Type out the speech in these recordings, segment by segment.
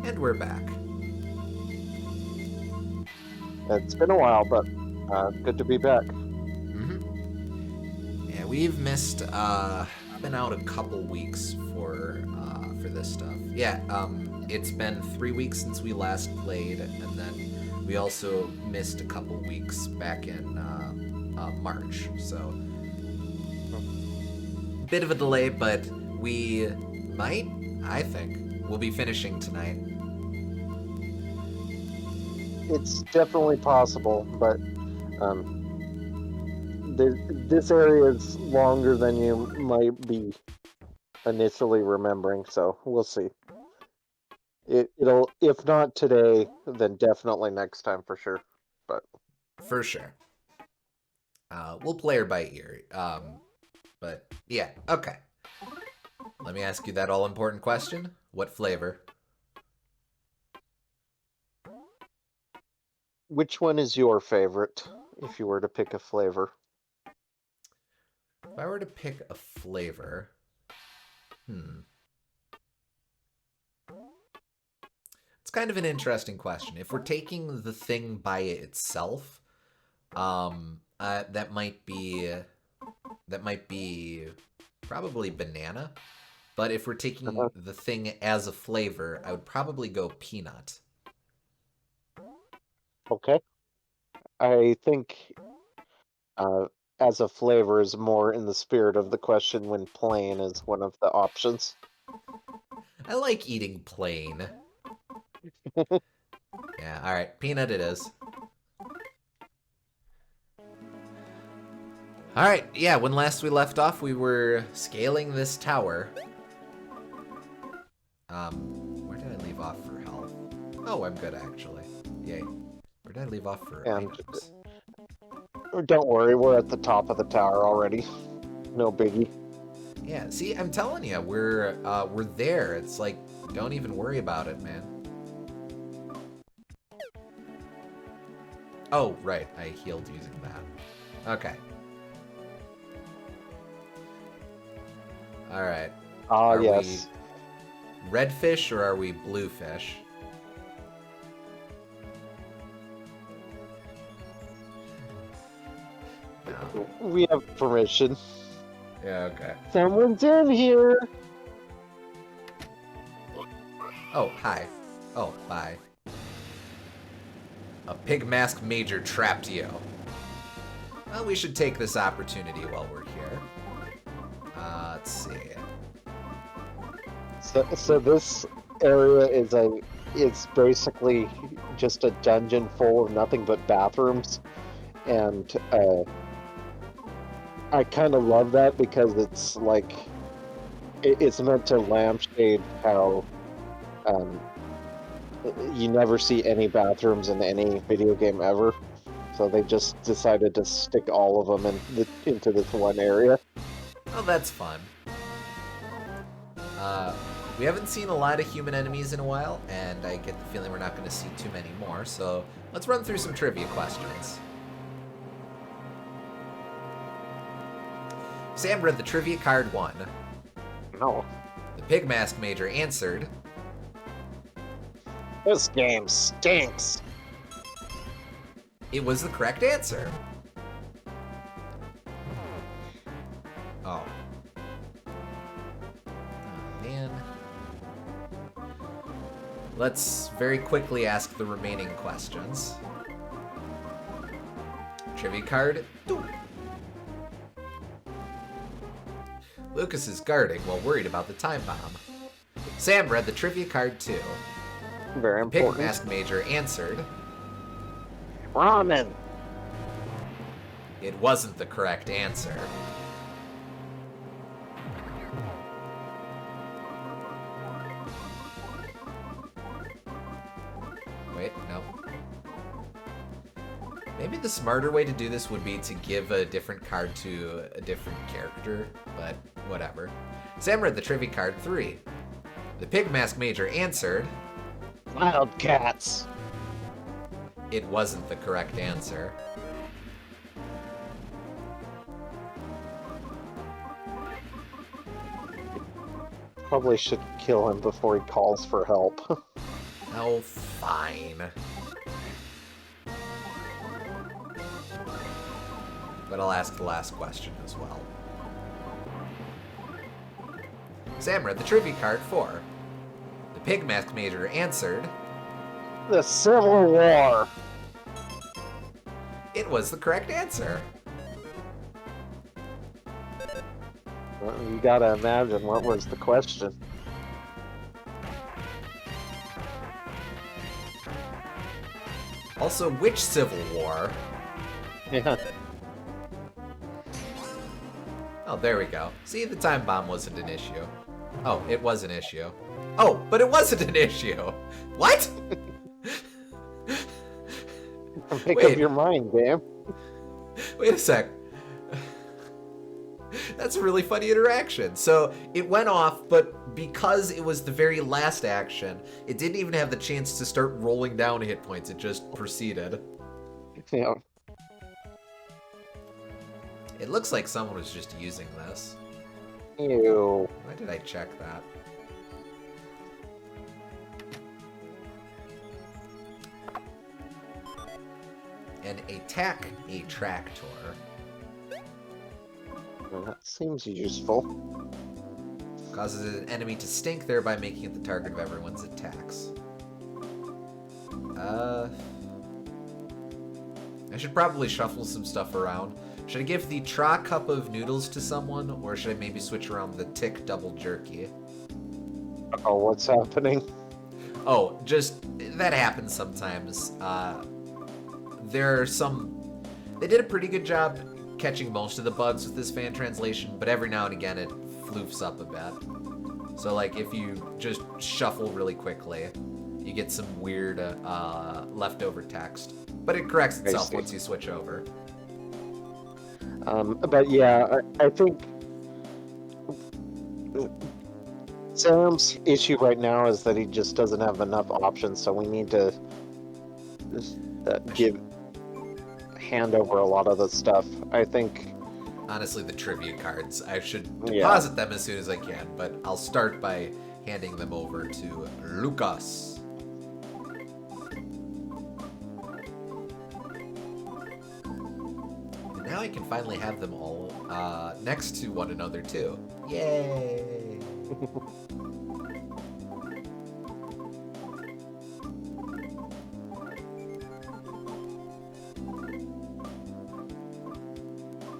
And we're back. It's been a while, but good to be back. Yeah, we've missed, been out a couple weeks for this stuff. Yeah, it's been 3 weeks since we last played, and then we also missed a couple weeks back in, March, so bit of a delay, but we might, I think, we'll be finishing tonight. It's definitely possible, but this area is longer than you might be initially remembering, so we'll see. It'll, if not today, then definitely next time for sure. But For sure. We'll play her by ear. But yeah, okay. Let me ask you that all important question. What flavor? which one is your favorite, if you were to pick a flavor? If I were to pick a flavor, it's kind of an interesting question. If we're taking the thing by itself, that might be probably banana. But if we're taking the thing as a flavor, I would probably go peanut. Okay. I think uh, as a flavor is more in the spirit of the question when plain is one of the options. I like eating plain. Yeah, all right, peanut it is. All right, yeah, when last we left off, we were scaling this tower. Where did I leave off for health? Oh, I'm good actually. Yay. Where did I leave off for And items? don't worry, we're at the top of the tower already. No biggie. Yeah, see, I'm telling you, we're there. It's like, don't even worry about it, man. Oh, right, I healed using that. Okay. All right. Ah, Are yes. we red fish or are we blue fish? No. We have permission. Yeah, okay. Someone's in here! Oh, hi. Oh, bye. A pig mask major trapped you. Well, we should take this opportunity while we're here. Let's see. So this area is it's basically just a dungeon full of nothing but bathrooms, and I kind of love that because it's like it's meant to lampshade how um, you never see any bathrooms in any video game ever. So they just decided to stick all of them into this one area. Oh, that's fun. We haven't seen a lot of human enemies in a while, and I get the feeling we're not going to see too many more, so let's run through some trivia questions. Sam read the trivia card 1. No. The pig mask major answered. This game stinks. It was the correct answer. Oh. Oh, man. Let's very quickly ask the remaining questions. Trivia card 2. Lucas is guarding while worried about the time bomb. Sam read the trivia card 2. Very The pig important. mask major answered. Ramen. It wasn't the correct answer. Wait, no. Maybe the smarter way to do this would be to give a different card to a different character, but whatever. Sam read the trivia card 3. The pig mask major answered. Wildcats. It wasn't the correct answer. Probably should kill him before he calls for help. Oh, fine. But I'll ask the last question as well. Sam read the trivia card for. The Pig Mask Major answered. The Civil War. It was the correct answer. Well, you gotta imagine what was the question. Also, which Civil War? Yeah. Oh, there we go. See, the time bomb wasn't an issue. Oh, it was an issue. Oh, but it wasn't an issue. What? Make Wait. up your mind, damn. Wait a sec. That's a really funny interaction. So it went off, but because it was the very last action, it didn't even have the chance to start rolling down hit points. It just proceeded. Yeah. It looks like someone was just using this. Ew. Why did I check that? An attack attractor. Well, that seems useful. Causes an enemy to stink, thereby making it the target of everyone's attacks. I should probably shuffle some stuff around. Should I give the Tra Cup of Noodles to someone, or should I maybe switch around the Tick Double Jerky? Oh, what's happening? Oh, just, that happens sometimes. There are some... They did a pretty good job catching most of the bugs with this fan translation, but every now and again it floofs up a bit. So, like, if you just shuffle really quickly, you get some weird leftover text. But it corrects itself once you switch over. But yeah, I think Sam's issue right now is that he just doesn't have enough options, so we need to hand over a lot of the stuff. I think. Honestly, the trivia cards, I should deposit them as soon as I can, but I'll start by handing them over to Lucas. And now I can finally have them all next to one another too. Yay!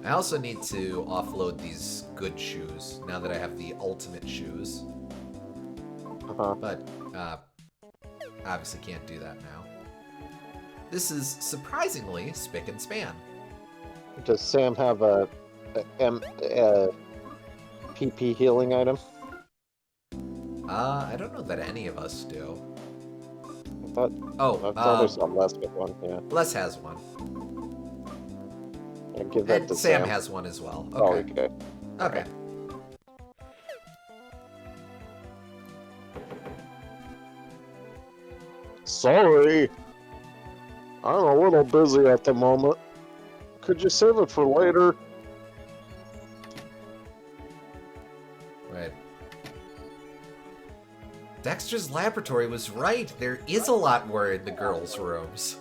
I also need to offload these good shoes now that I have the ultimate shoes. But obviously can't do that now. This is surprisingly spick and span. Does Sam have a PP healing item? I don't know that any of us do. I thought I saw Les with one. Yeah. Les has one. I'll give that And to Sam Sam. has one as well. Oh, Okay. Okay. Sorry, I'm a little busy at the moment. Could you save it for later? Right. Dexter's laboratory was right. There is a lot more in the girls' rooms.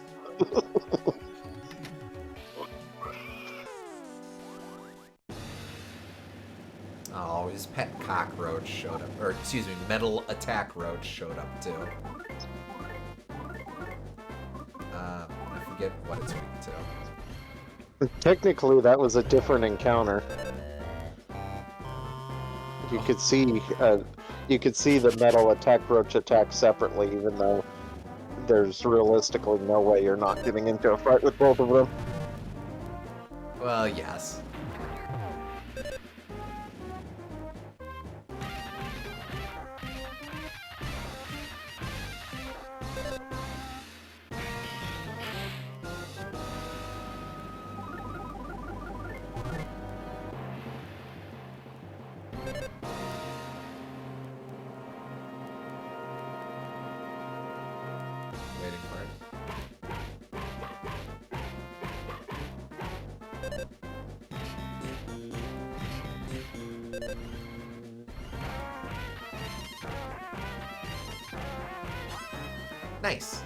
Oh, his pet cockroach showed up. Or, excuse me, metal attack roach showed up, too. I forget what it's weak to. Technically, that was a different encounter. You could see the metal attack roach attack separately, even though there's realistically no way you're not getting into a fight with both of them. Well, yes. Waiting for it. Nice.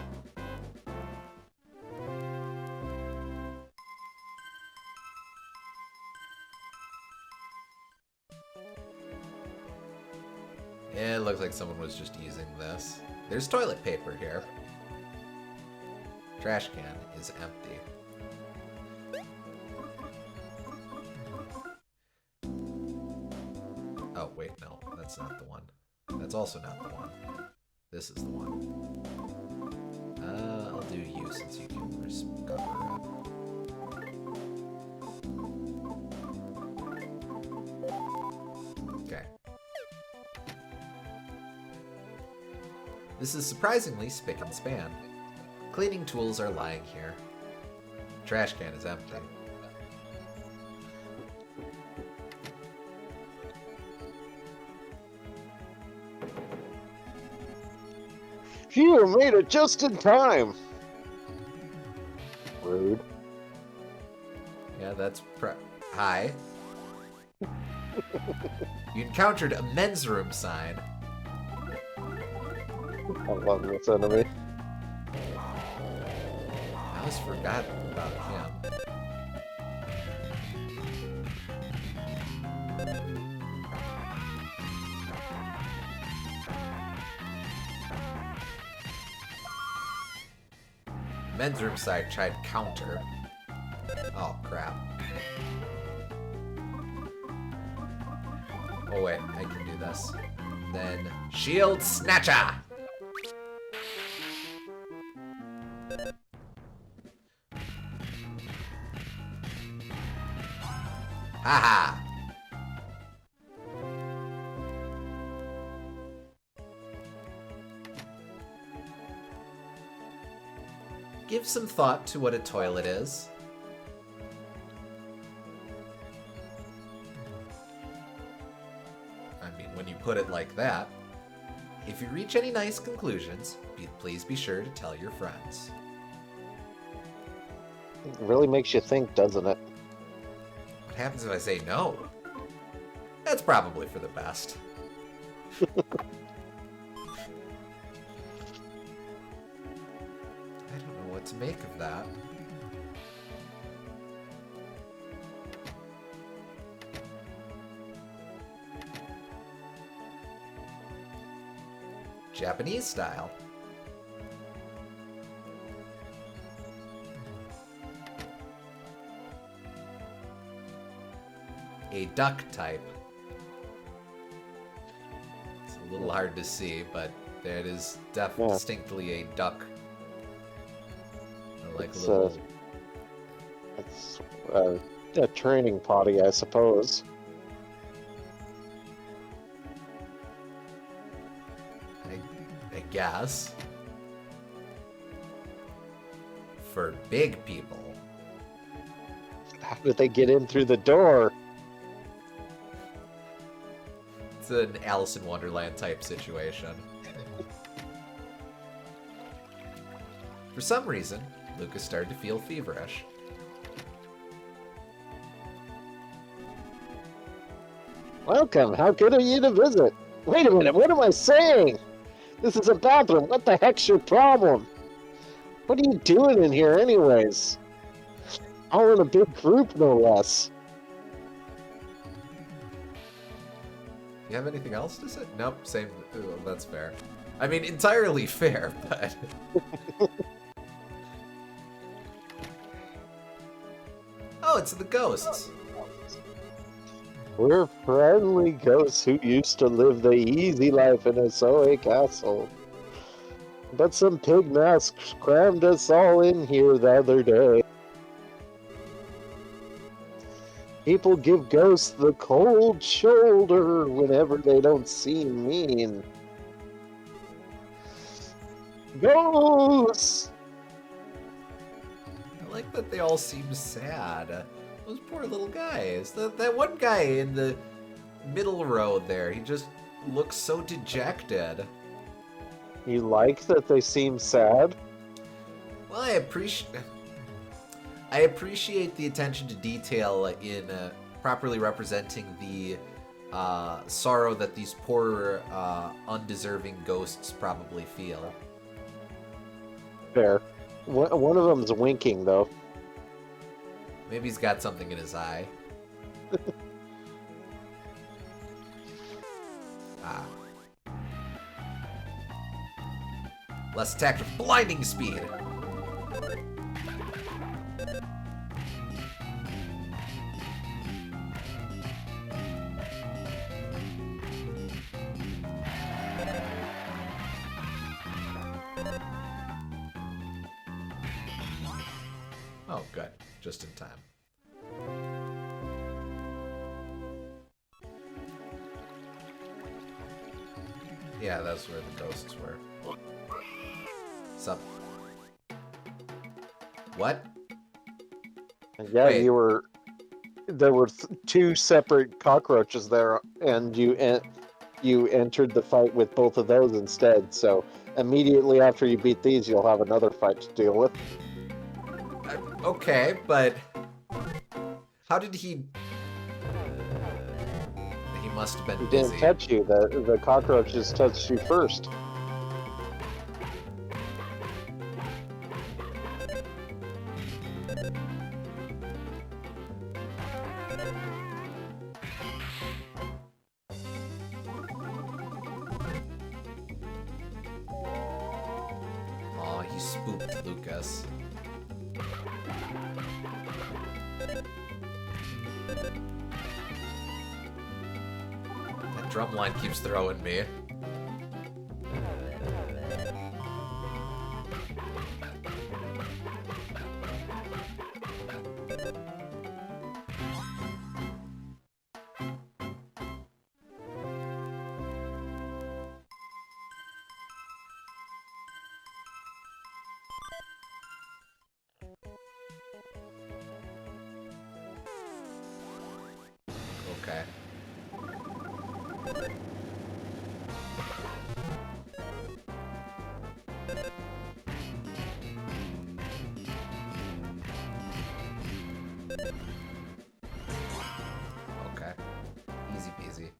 It looks like someone was just using this. There's toilet paper here. Trash can is empty. Oh, wait, no. That's not the one. That's also not the one. This is the one. I'll do you since you can cover up. Okay. This is surprisingly spick and span. Cleaning tools are lying here. Trash can is empty. Phew, made it just in time! Rude. Yeah, that's Hi. You encountered a men's room sign. I love this enemy. I almost forgot about him. Men's room side tried counter. Oh, crap. Oh, wait, I can do this. Then, Shield Snatcher! Haha! Give some thought to what a toilet is. I mean, when you put it like that. If you reach any nice conclusions, please be sure to tell your friends. It really makes you think, doesn't it? What happens if I say no? That's probably for the best. I don't know what to make of that. Japanese style. A duck type. It's a little hard to see, but there it is, distinctly a duck. Like It's, a little... it's a training potty, I suppose. I guess. For big people. How did they get in through the door? It's an Alice in Wonderland type situation. For some reason, Lucas started to feel feverish. Welcome, how good of you to visit? Wait a minute, what am I saying? This is a bathroom, what the heck's your problem? What are you doing in here anyways? All in a big group, no less. You have anything else to say? Nope, same. Oh, that's fair. I mean, entirely fair, but... Oh, it's the ghosts. We're friendly ghosts who used to live the easy life in a Soe castle. But some pig masks crammed us all in here the other day. People give ghosts the cold shoulder whenever they don't seem mean. Ghosts! I like that they all seem sad. Those poor little guys. That one guy in the middle row there, he just looks so dejected. You like that they seem sad? Well, I appreciate the attention to detail in properly representing the sorrow that these poor, undeserving ghosts probably feel. Fair. One of them's winking, though. Maybe he's got something in his eye. Ah. Let's attack with blinding speed. Oh, good. Just in time. Yeah, that's where the ghosts were. Sup? What? And yeah, Wait. there were two separate cockroaches there, and you entered the fight with both of those instead. So immediately after you beat these, you'll have another fight to deal with. Okay, but how did he? He must have been He busy. didn't touch you. The cockroaches touched you first. Aw, he spooked Lucas. That drum line keeps throwing me. Okay. Okay. Easy peasy.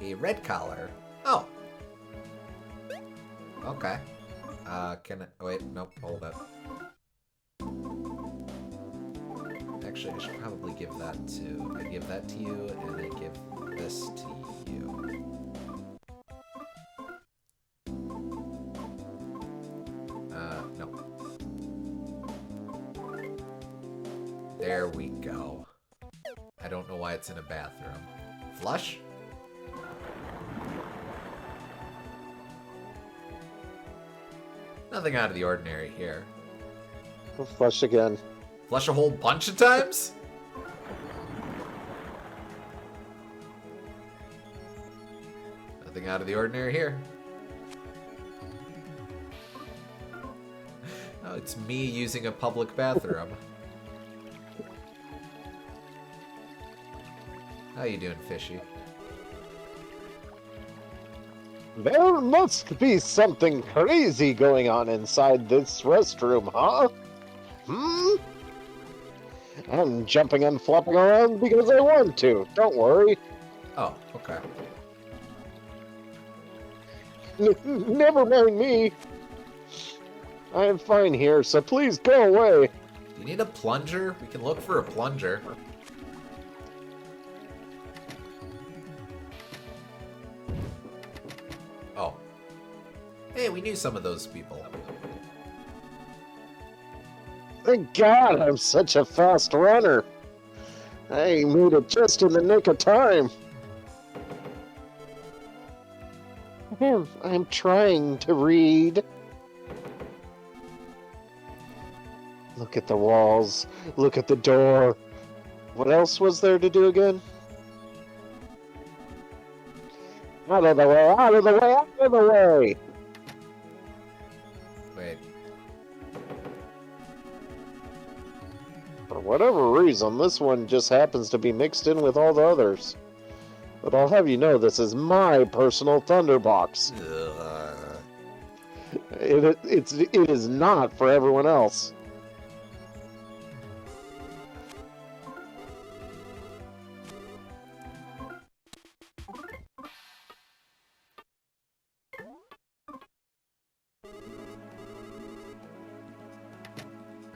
A red collar. Oh. Okay. Can I... Wait, nope, hold up. Actually, I should probably give that to... I give that to you, and I give this to you. No. There we go. I don't know why it's in a bathroom. Flush? Nothing out of the ordinary here. Flush again. Flush a whole bunch of times? Nothing out of the ordinary here. Oh, it's me using a public bathroom. How you doing, Fishy? There must be something crazy going on inside this restroom, huh? I'm jumping and flopping around because I want to. Don't worry. Oh, okay. Never mind me. I'm fine here, so please go away. Do you need a plunger? We can look for a plunger. Oh. Hey, we knew some of those people. Thank God I'm such a fast runner. I made it just in the nick of time. I'm trying to read. Look at the walls. Look at the door. What else was there to do again? Out of the way, out of the way, out of the way! Wait. For whatever reason, this one just happens to be mixed in with all the others. But I'll have you know this is my personal Thunderbox. It is not for everyone else.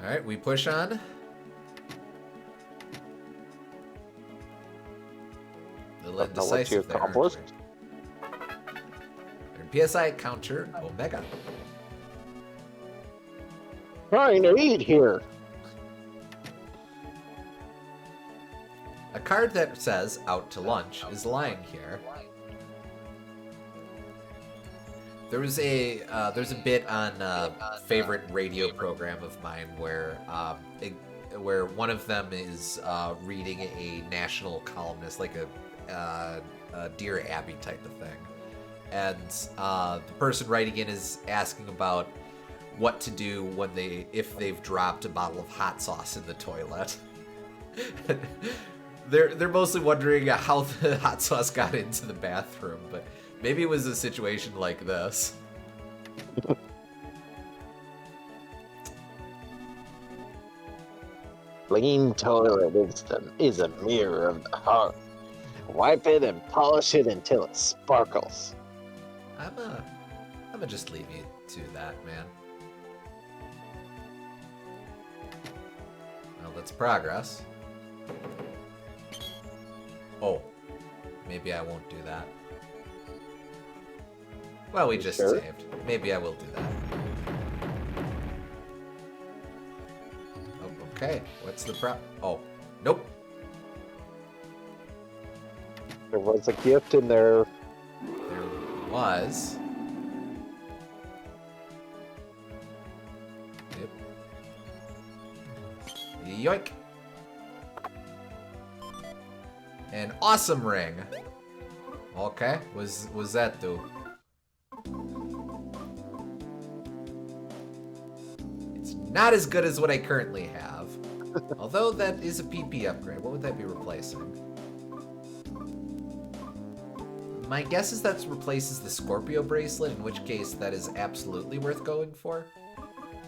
Alright, we push on. A little Don't know what you indecisive there, aren't accomplished. we? And PSI counter Omega. Trying to eat here. A card that says out to lunch is lying here. There's a bit on a favorite radio program of mine where where one of them is reading a national columnist, like a Dear Abby type of thing, and the person writing in is asking about what to do when if they've dropped a bottle of hot sauce in the toilet. They're mostly wondering how the hot sauce got into the bathroom, but maybe it was a situation like this. Clean toilet is a mirror of the heart. Wipe it and polish it until it sparkles. I'ma just leave you to that, man. Well, that's progress. Oh, maybe I won't do that. Well, we just sure? saved. Maybe I will do that. Oh, okay. What's the Oh, nope. There was a gift in there. There was. Yep. Yoink. An awesome ring. Okay, was that do? It's not as good as what I currently have. Although that is a PP upgrade. What would that be replacing? My guess is that replaces the Scorpio bracelet, in which case that is absolutely worth going for.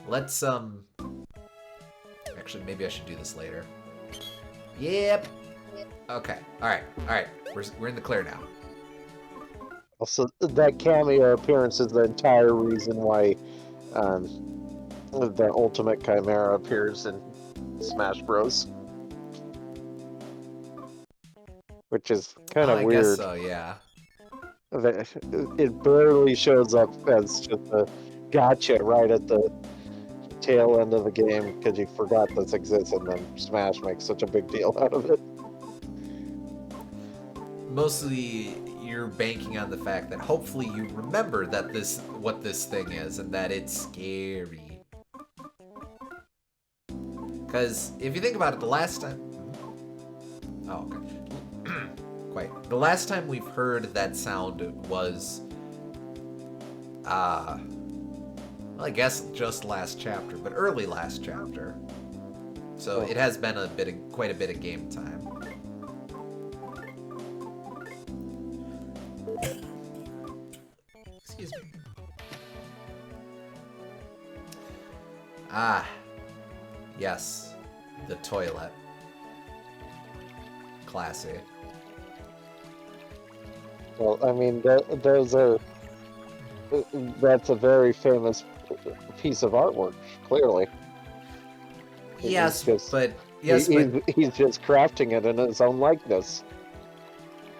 Let's actually, maybe I should do this later. Yep. Okay. All right. We're in the clear now. Also, that cameo appearance is the entire reason why the Ultimate Chimera appears in Smash Bros. Which is kind of I weird. guess so, yeah. It barely shows up as just a gotcha right at the tail end of the game because you forgot this exists, and then Smash makes such a big deal out of it. Mostly you're banking on the fact that hopefully you remember that what this thing is and that it's scary. Because if you think about it, the last time... Oh, okay. Quite. The last time we've heard that sound was... well, I guess just last chapter, but early last chapter. So it has been quite a bit of game time. Excuse me. Ah, yes, the toilet. Classy. Well, I mean, that's a very famous piece of artwork, clearly. Yes, he's just crafting it in his own likeness.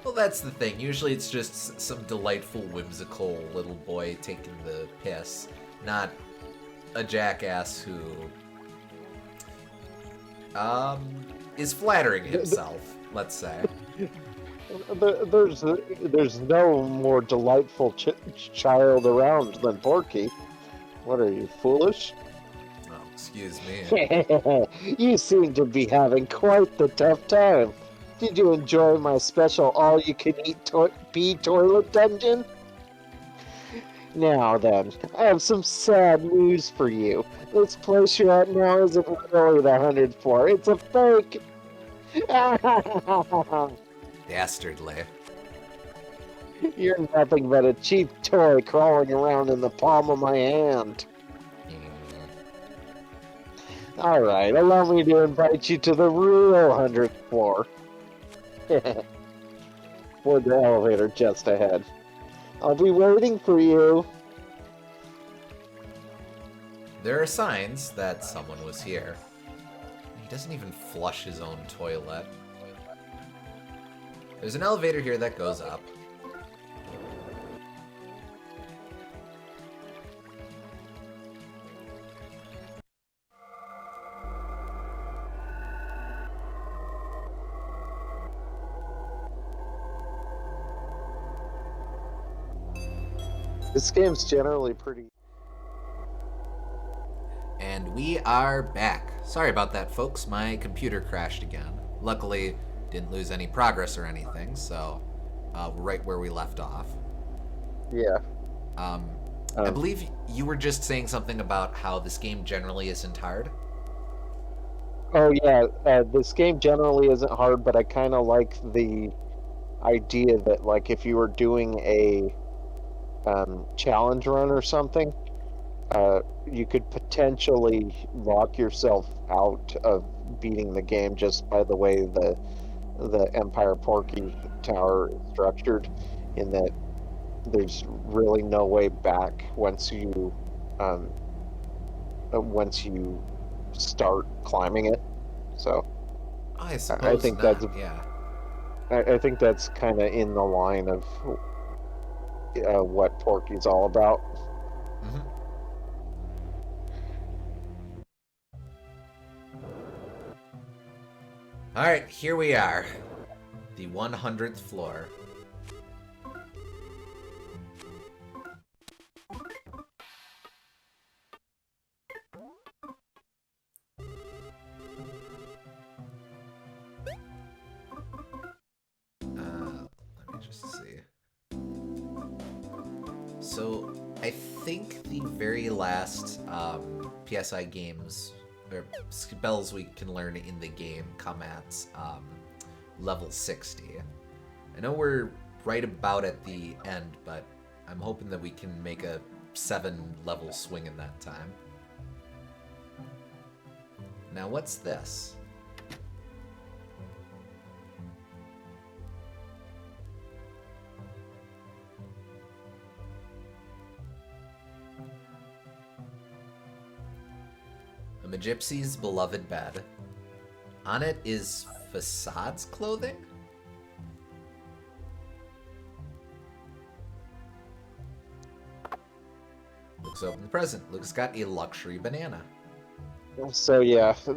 Well, that's the thing. Usually it's just some delightful, whimsical little boy taking the piss, not a jackass who is flattering himself, let's say. There's no more delightful child around than Porky. What are you, foolish? Oh, excuse me. You seem to be having quite the tough time. Did you enjoy my special all-you-can-eat pee toilet dungeon? Now then, I have some sad news for you. This place you're at now isn't really the 100 floor. It's a fake! Dastardly. You're nothing but a cheap toy crawling around in the palm of my hand. Alright, allow me to invite you to the real 100th floor. For the elevator just ahead. I'll be waiting for you. There are signs that someone was here. He doesn't even flush his own toilet. There's an elevator here that goes up. This game's generally pretty. And we are back. Sorry about that, folks. My computer crashed again. Luckily, didn't lose any progress or anything, so we're right where we left off. Yeah. I believe you were just saying something about how this game generally isn't hard. Oh yeah, this game generally isn't hard, but I kind of like the idea that like if you were doing a challenge run or something, you could potentially lock yourself out of beating the game just by the way the Empire Porky Tower is structured, in that there's really no way back once you start climbing it. So I I suppose think not. that's Yeah. I think that's kind of in the line of what Porky's all about. Mm-hmm. All right, here we are, the 100th floor. Let me just see. So I think the very last PSI games or spells we can learn in the game come at level 60. I know we're right about at the end, but I'm hoping that we can make a 7-level swing in that time. Now, what's this? A Magypsy's beloved bed. On it is Facade's clothing? Looks open the present. Luke's got a luxury banana. So yeah, uh,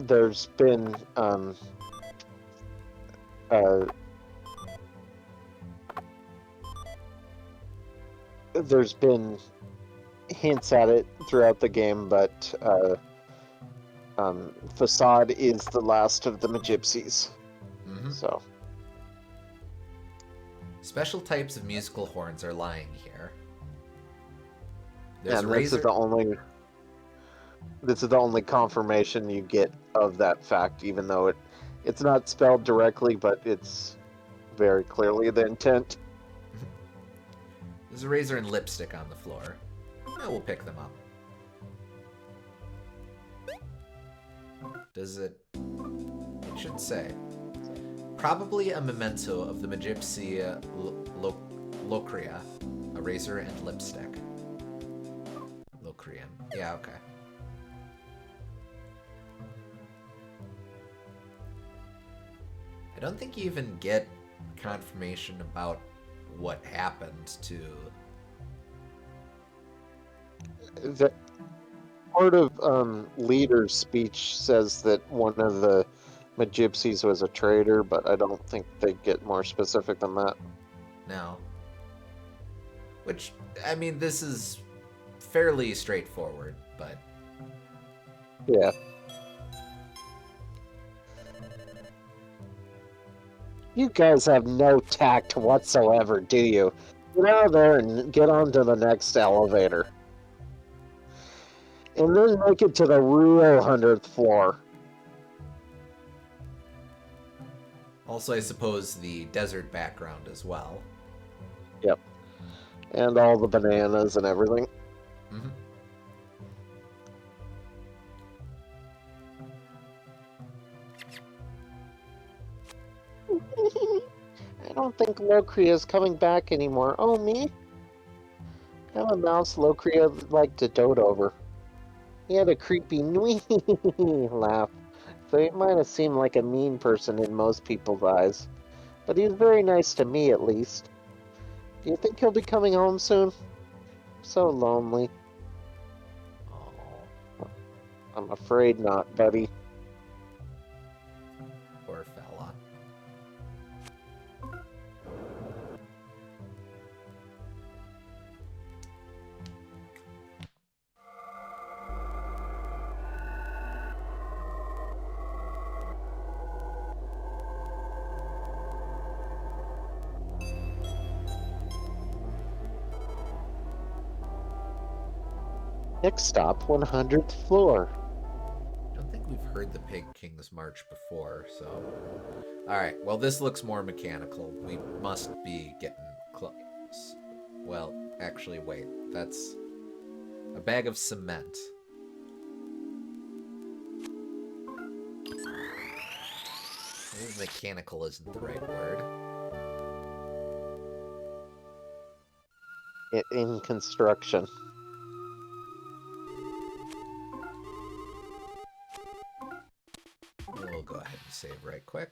there's been hints at it throughout the game, but Facade is the last of the Magypsies. Mm-hmm. So Special types of musical horns are lying here. There's and a razor. This is the only confirmation you get of that fact, even though it's not spelled directly, but it's very clearly the intent. There's a razor and lipstick on the floor. Yeah, we'll pick them up. Does it? It should say. Probably a memento of the Magypsy Locria. A razor and lipstick. Locrian. Yeah, okay. I don't think you even get confirmation about what happened to... The part of Leader's speech says that one of the Magypsies was a traitor, but I don't think they get more specific than that. No. Which, I mean, this is fairly straightforward, but... Yeah. You guys have no tact whatsoever, do you? Get out of there and get on to the next elevator. And then make it to the real 100th floor. Also, I suppose the desert background as well. Yep. And all the bananas and everything. Mm-hmm. I don't think Locria is coming back anymore. Oh, me? I'm a mouse Locria would like to dote over. He had a creepy nwee laugh, so he might have seemed like a mean person in most people's eyes. But he was very nice to me, at least. Do you think he'll be coming home soon? So lonely. Oh, I'm afraid not, buddy. poor fella. Next stop, 100th floor. I don't think we've heard the Pig King's March before, so... Alright, well this looks more mechanical. We must be getting close. Well, actually, wait. That's a bag of cement. Maybe mechanical isn't the right word. In construction. We'll go ahead and save right quick.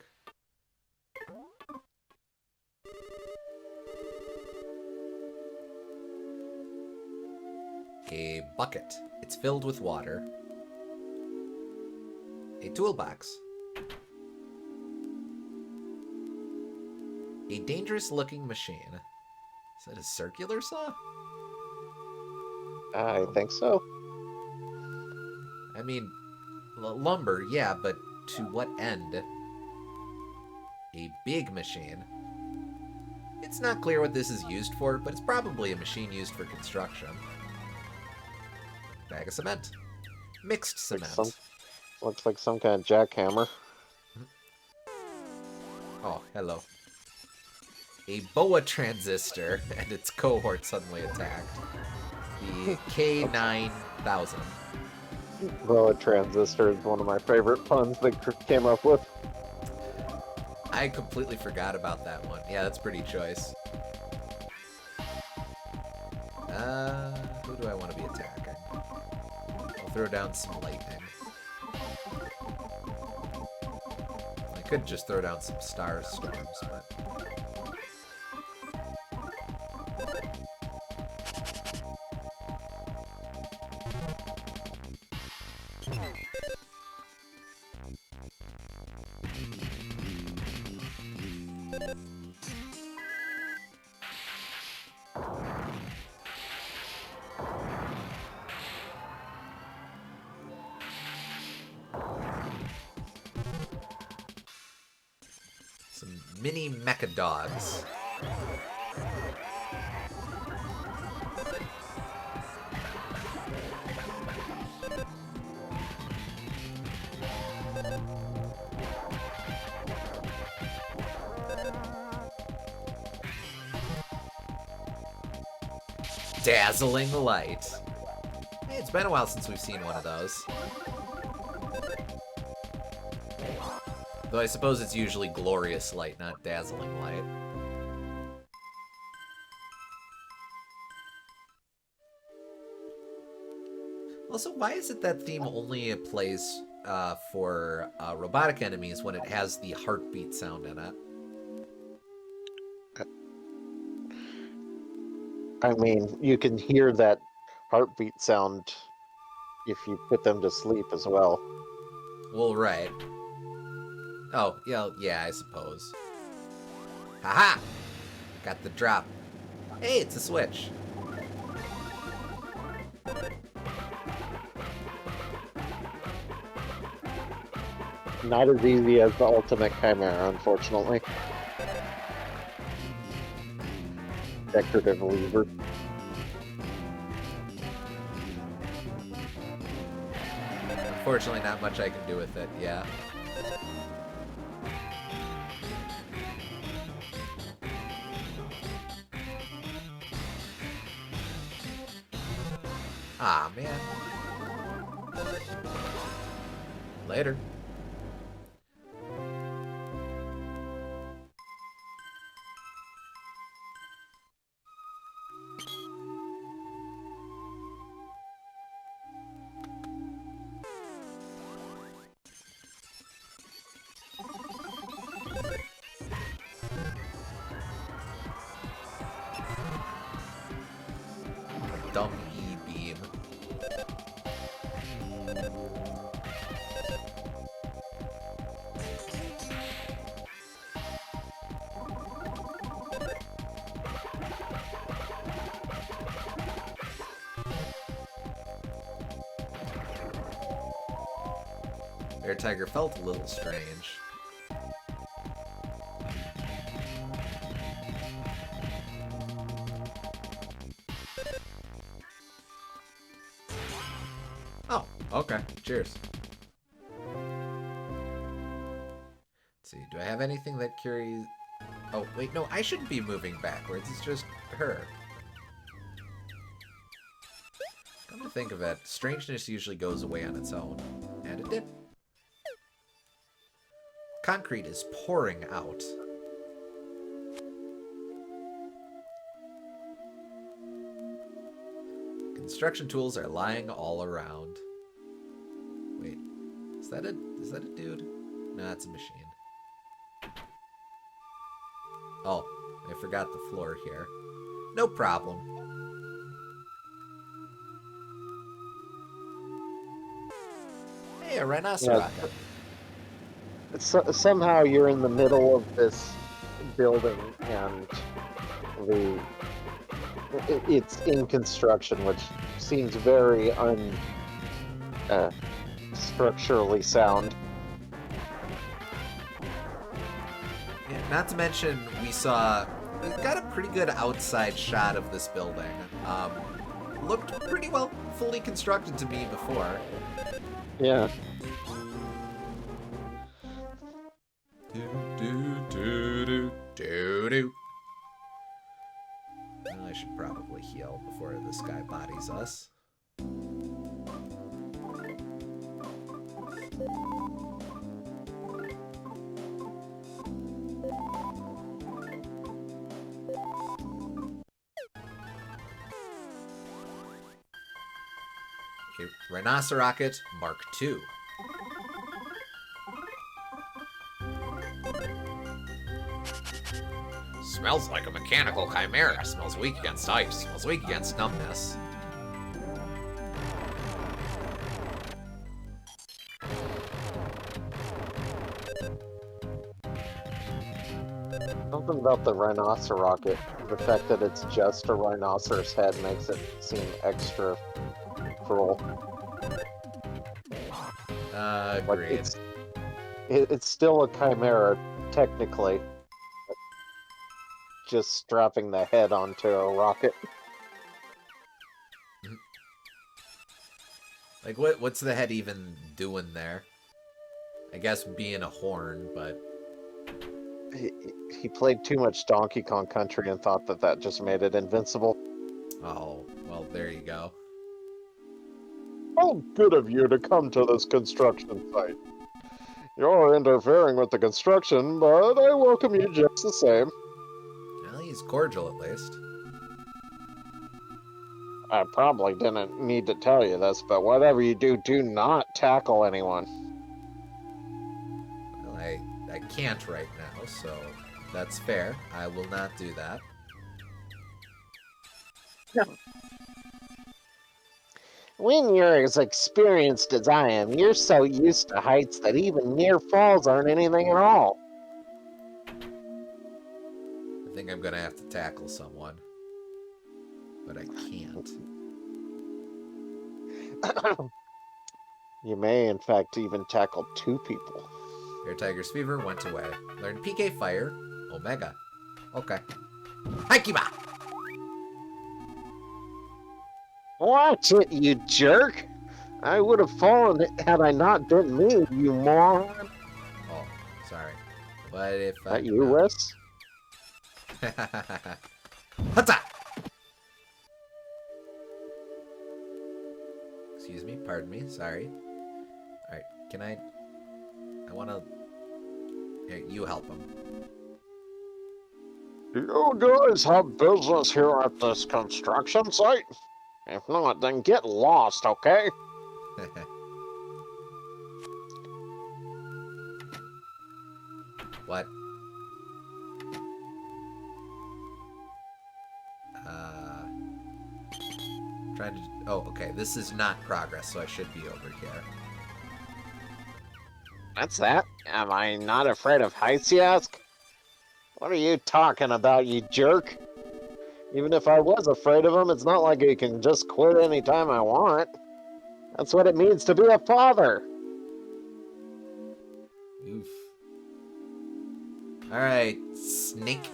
A bucket. It's filled with water. A toolbox. A dangerous-looking machine. Is that a circular saw? I think so. I mean, lumber, yeah, but to what end? A big machine. It's not clear what this is used for, but it's probably a machine used for construction. Bag of cement. Mixed cement. Looks like some kind of jackhammer. Oh, hello. A boa transistor and its cohort suddenly attacked. The K9000. Though a transistor is one of my favorite puns they came up with. I completely forgot about that one. Yeah, that's pretty choice. Who do I want to be attacking? I'll throw down some lightning. I could just throw down some star storms, but... Some mini mecha dogs. Dazzling light. Hey, it's been a while since we've seen one of those. Though I suppose it's usually glorious light, not dazzling light. Also, why is it that theme only plays for robotic enemies when it has the heartbeat sound in it? I mean, you can hear that heartbeat sound if you put them to sleep as well. Well, right. Oh, yeah, I suppose. Haha! Got the drop. Hey, it's a switch. Not as easy as the Ultimate Chimera, unfortunately. Decorative lever. Unfortunately, not much I can do with it, yeah. Ah, man. Later. Air Tiger felt a little strange. Oh, okay. Cheers. Let's see, do I have anything that carries... Oh, wait, no, I shouldn't be moving backwards. It's just her. Come to think of it, strangeness usually goes away on its own. And it did. Concrete is pouring out. Construction tools are lying all around. Wait, is that a dude? No, it's a machine. Oh, I forgot the floor here. No problem. Hey, a rhinoceros. Somehow you're in the middle of this building and it's in construction, which seems very structurally sound. Yeah, not to mention, we got a pretty good outside shot of this building. Looked pretty well fully constructed to me before. Yeah. Well, I should probably heal before this guy bodies us. Okay, Rhinocerocket Mark II. Smells like a mechanical chimera. Smells weak against ice. Smells weak against numbness. Something about the rhinocerocket, the fact that it's just a rhinoceros head makes it seem extra cruel. Agreed. It's still a chimera, technically. Just strapping the head onto a rocket. Like, what's the head even doing there? I guess being a horn, but... He played too much Donkey Kong Country and thought that just made it invincible. Oh, well, there you go. How good of you to come to this construction site. You're interfering with the construction, but I welcome you just the same. Well, he's cordial at least. I probably didn't need to tell you this, but whatever you do, do not tackle anyone. Well, I can't right now, so that's fair. I will not do that. When you're as experienced as I am, you're so used to heights that even near falls aren't anything at all. I think I'm gonna have to tackle someone. But I can't. You may, in fact, even tackle two people. Air Tiger's fever went away. Learn PK Fire, Omega. Okay. Haikiba! Watch it, you jerk! I would have fallen had I not been me, you moron. Oh, sorry. But if I... That you, Wes? Hata! Excuse me, pardon me, sorry. Alright, can I wanna... Here, you help him. Do you guys have business here at this construction site? If not, then get lost, okay? What? Trying to... Oh, okay, this is not progress, so I should be over here. That's that? Am I not afraid of heights, you ask? What are you talking about, you jerk? Even if I was afraid of them, it's not like I can just quit anytime I want. That's what it means to be a father. Oof. Alright, snake.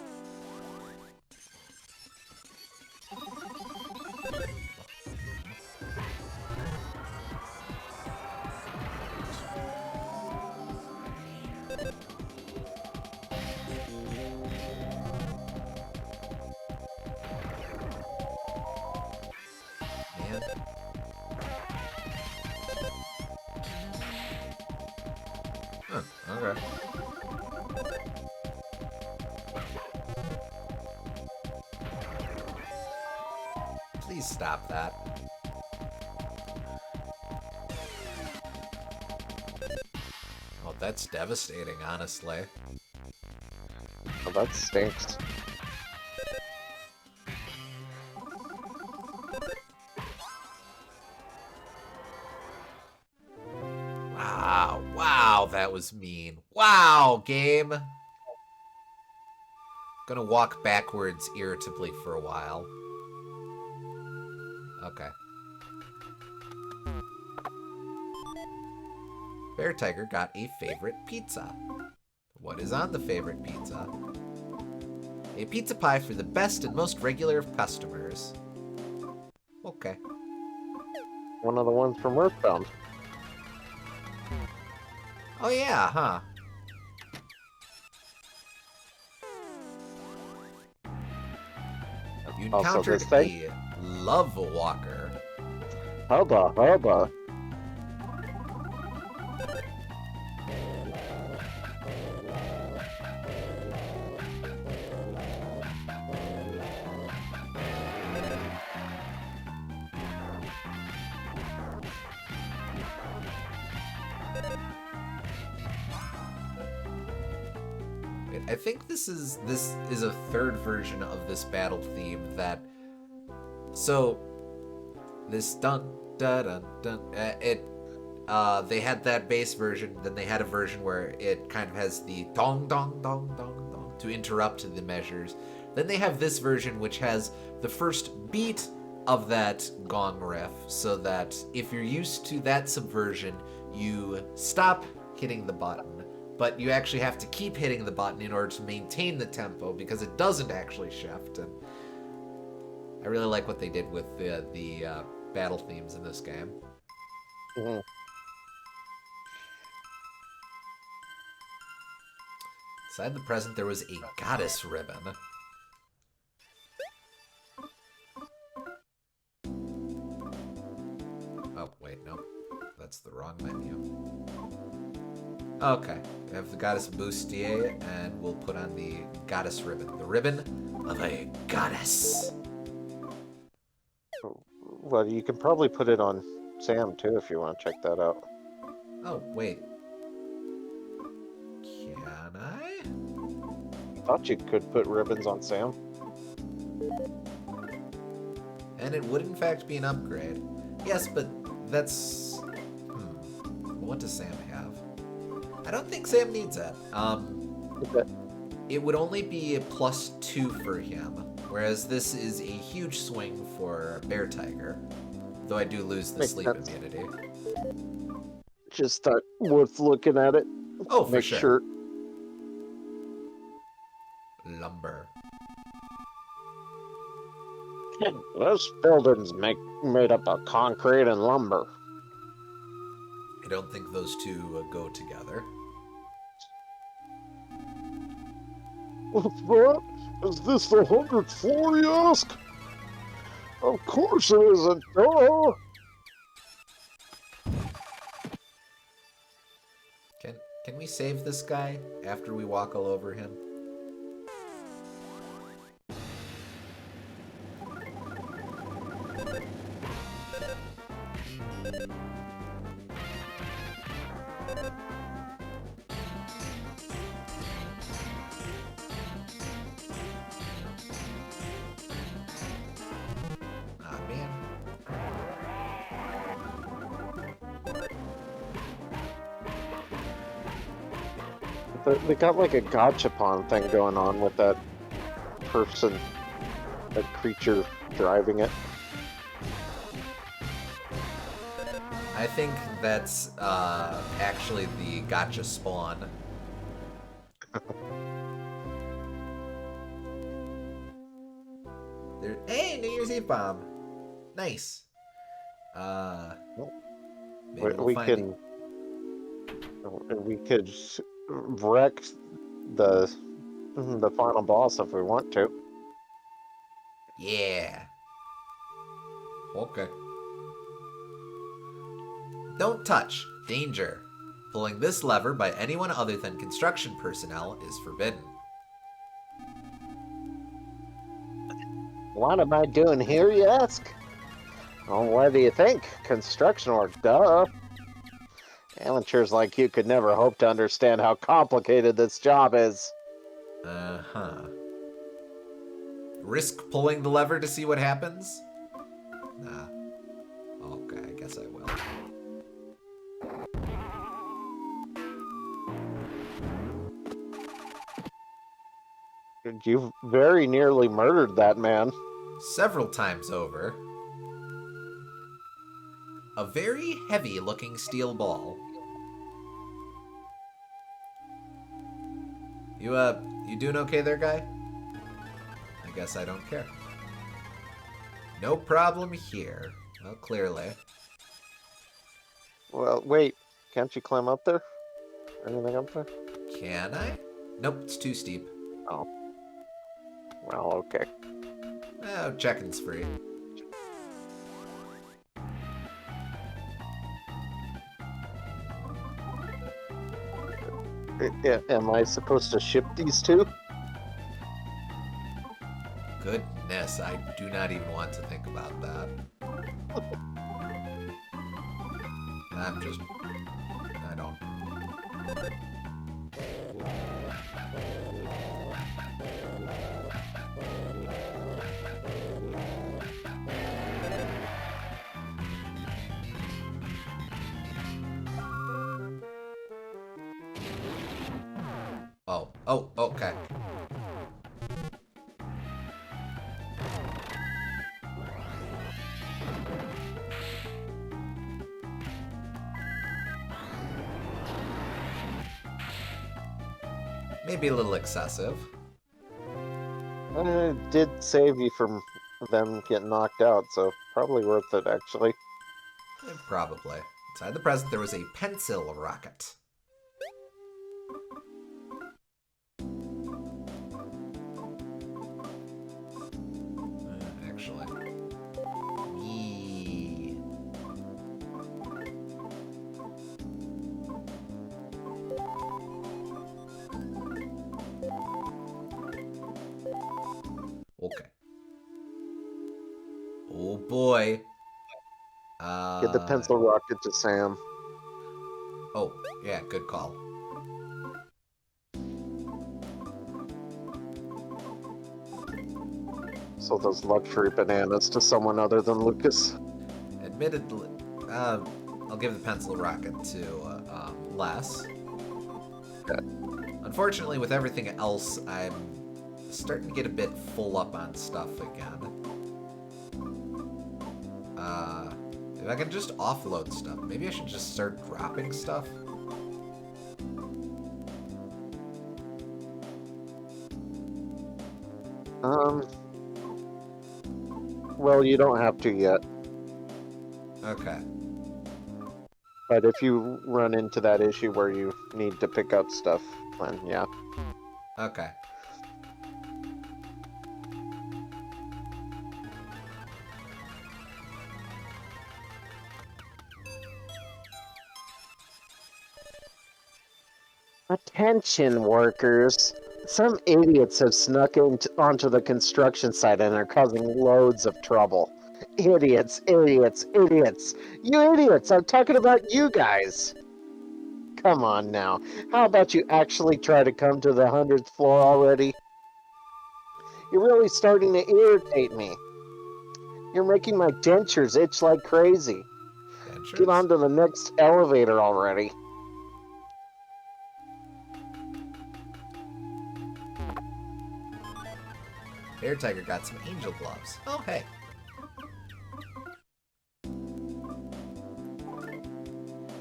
Man. Huh, okay. Please stop that. Oh, that's devastating, honestly. Oh, that stinks. Wow, wow, that was mean. Wow, game. Gonna walk backwards irritably for a while. Okay. Bear Tiger got a favorite pizza. What is on the favorite pizza? A pizza pie for the best and most regular of customers. Okay. One of the ones from Earthbound. Oh yeah, huh? You Also, encountered this thing. a love walker. Hubba, hubba. I think this is a third version of this battle theme that. So, this dun dun dun dun. They had that bass version. Then they had a version where it kind of has the dong dong dong dong dong to interrupt the measures. Then they have this version which has the first beat of that gong riff, so that if you're used to that subversion, you stop hitting the button. But you actually have to keep hitting the button in order to maintain the tempo because it doesn't actually shift. And I really like what they did with the battle themes in this game. Mm-hmm. Inside the present, there was a goddess ribbon. Oh, wait, no. That's the wrong menu. Okay, we have the goddess bustier, and we'll put on the goddess ribbon. The ribbon of a goddess. Well, you can probably put it on Sam too if you want to check that out. Oh, wait. Can I? I thought you could put ribbons on Sam. And it would in fact be an upgrade. Yes, but that's... What does Sam have? I don't think Sam needs it. It would only be a +2 for him, whereas this is a huge swing for Bear Tiger. Though I do lose the Makes sleep sense. immunity. Just thought worth looking at it. Oh, for Make sure. Lumber. This building's made up of concrete and lumber. I don't think those two go together. What? Is this the 100th floor, you ask? Of course it isn't, duh! Can we save this guy after we walk all over him? Ah, man. They got like a gachapon thing going on with that person, that creature driving it. I think that's actually the gotcha spawn Hey, New Year's Eve bomb. Nice. Uh, maybe we'll We find it. can we could wreck the the final boss if we want to. Yeah. Okay. Don't touch. Danger. Pulling this lever by anyone other than construction personnel is forbidden. What am I doing here, you ask? Oh, what do you think? Construction work, duh. Amateurs like you could never hope to understand how complicated this job is. Uh-huh. Risk pulling the lever to see what happens? Nah. Okay, I guess I will. You very nearly murdered that man. Several times over. A very heavy-looking steel ball. You doing okay there, guy? I guess I don't care. No problem here. Well, clearly. Well, wait. Can't you climb up there? Anything up there? Can I? Nope, it's too steep. Oh. Well, okay. Oh, checking's free. Am I supposed to ship these two? Goodness, I do not even want to think about that. I don't. Oh, okay. Maybe a little excessive. It did save you from them getting knocked out, so probably worth it, actually. Probably. Inside the present, there was a pencil rocket. Actually. Yee. Okay. Oh boy. Get the pencil rocket to Sam. Oh, yeah, good call. So those luxury bananas to someone other than Lucas. Admittedly, I'll give the pencil rocket to Les. Okay. Unfortunately, with everything else, I'm starting to get a bit full up on stuff again. If I can just offload stuff, maybe I should just start dropping stuff. Well, you don't have to yet. Okay. But if you run into that issue where you need to pick up stuff, then yeah. Okay. Attention, workers. Some idiots have snuck onto the construction site and are causing loads of trouble. Idiots, idiots, idiots. You idiots, I'm talking about you guys. Come on now. How about you actually try to come to the 100th floor already? You're really starting to irritate me. You're making my dentures itch like crazy. Get Dentures? on to the next elevator already. Bear Tiger got some angel gloves. Oh, hey.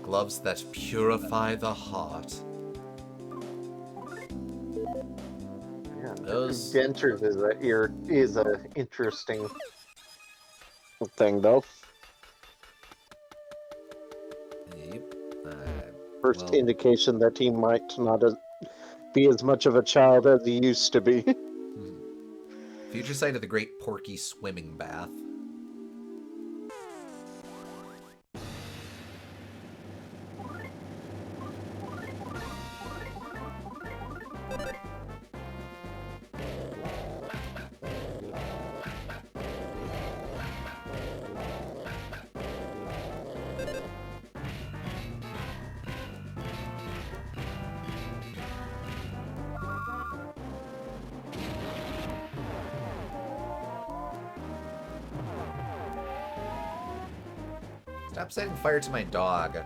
Gloves that purify the heart. Yeah, Those. dentures is a interesting thing, though. Yep. First Well, indication that he might not be as much of a child as he used to be. future site of the Great Porky Swimming Bath. Stop setting fire to my dog.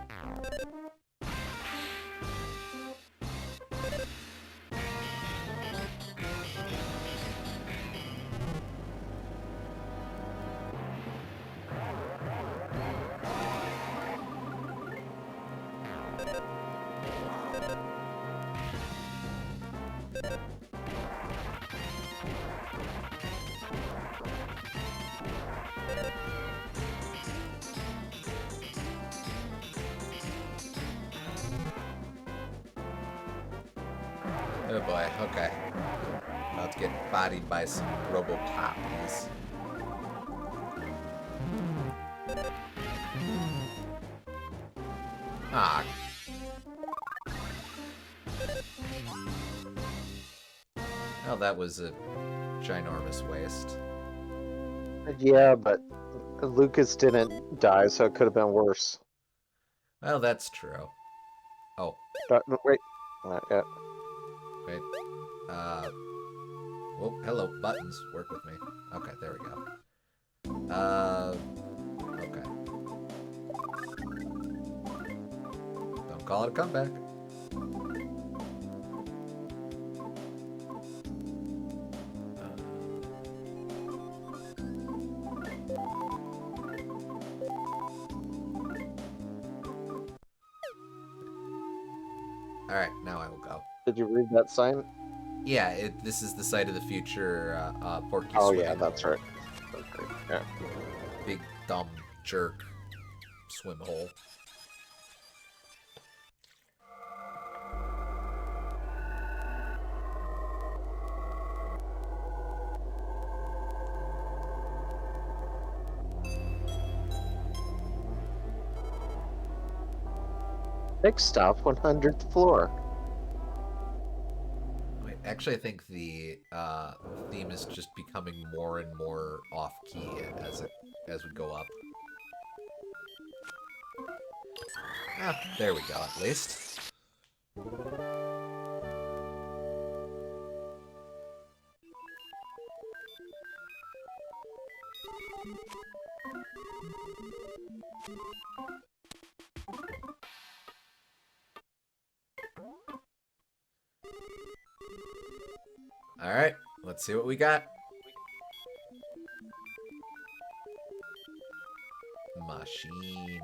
Oh boy, okay. About to get bodied by some Robocoppies. Ah. Well, that was a ginormous waste. Yeah, but Lucas didn't die, so it could have been worse. Well, that's true. Oh, Wait, not yet. wait. Oh, hello, buttons. Work with me. Okay, there we go. Okay. Don't call it a comeback. Alright, now I will go. Did you read that sign? Yeah, this is the site of the future Porky Oh swimming yeah, that's hole. right. Okay, yeah. Big, dumb, jerk swim hole. Next stop, 100th floor. Wait, actually, I think the theme is just becoming more and more off-key as we go up. Ah, there we go, at least. Alright, let's see what we got. Machine.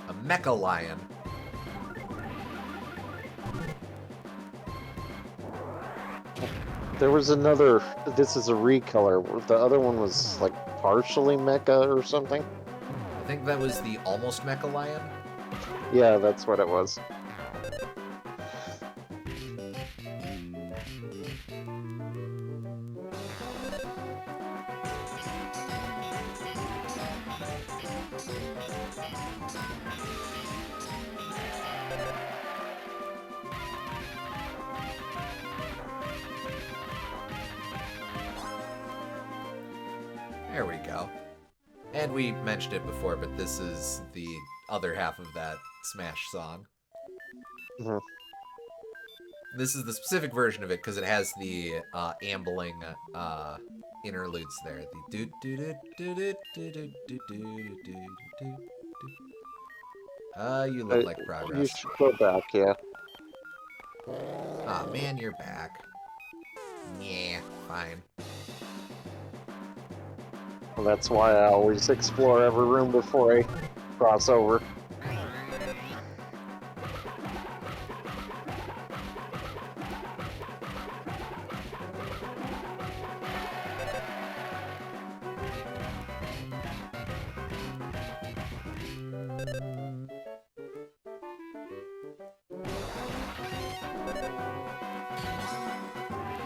A mecha lion. There was another. This is a recolor. The other one was like partially mecha or something. I think that was the almost mecha lion. Yeah, that's what it was. There we go. And we mentioned it before, but this is the other half of that Smash song. Mhm. This is the specific version of it because it has the ambling interludes there. The do do do do do do do do do do do. You look like You progress. should go back, yeah. Aw, man, you're back. Yeah, fine. Well, that's why I always explore every room before I crossover.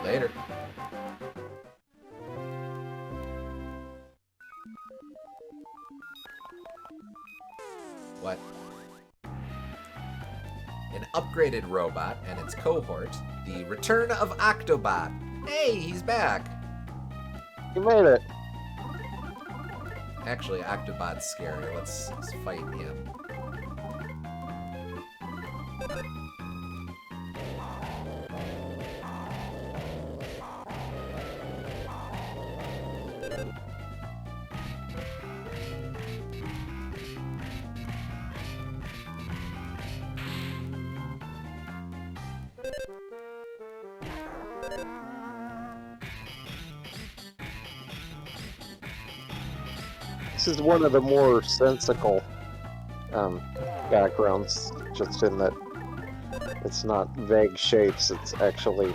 Later. What? An upgraded robot and its cohort, the return of Octobot. Hey, he's back! You made it. Actually, Octobot's scary. Let's fight him. This is one of the more sensical backgrounds, just in that it's not vague shapes, it's actually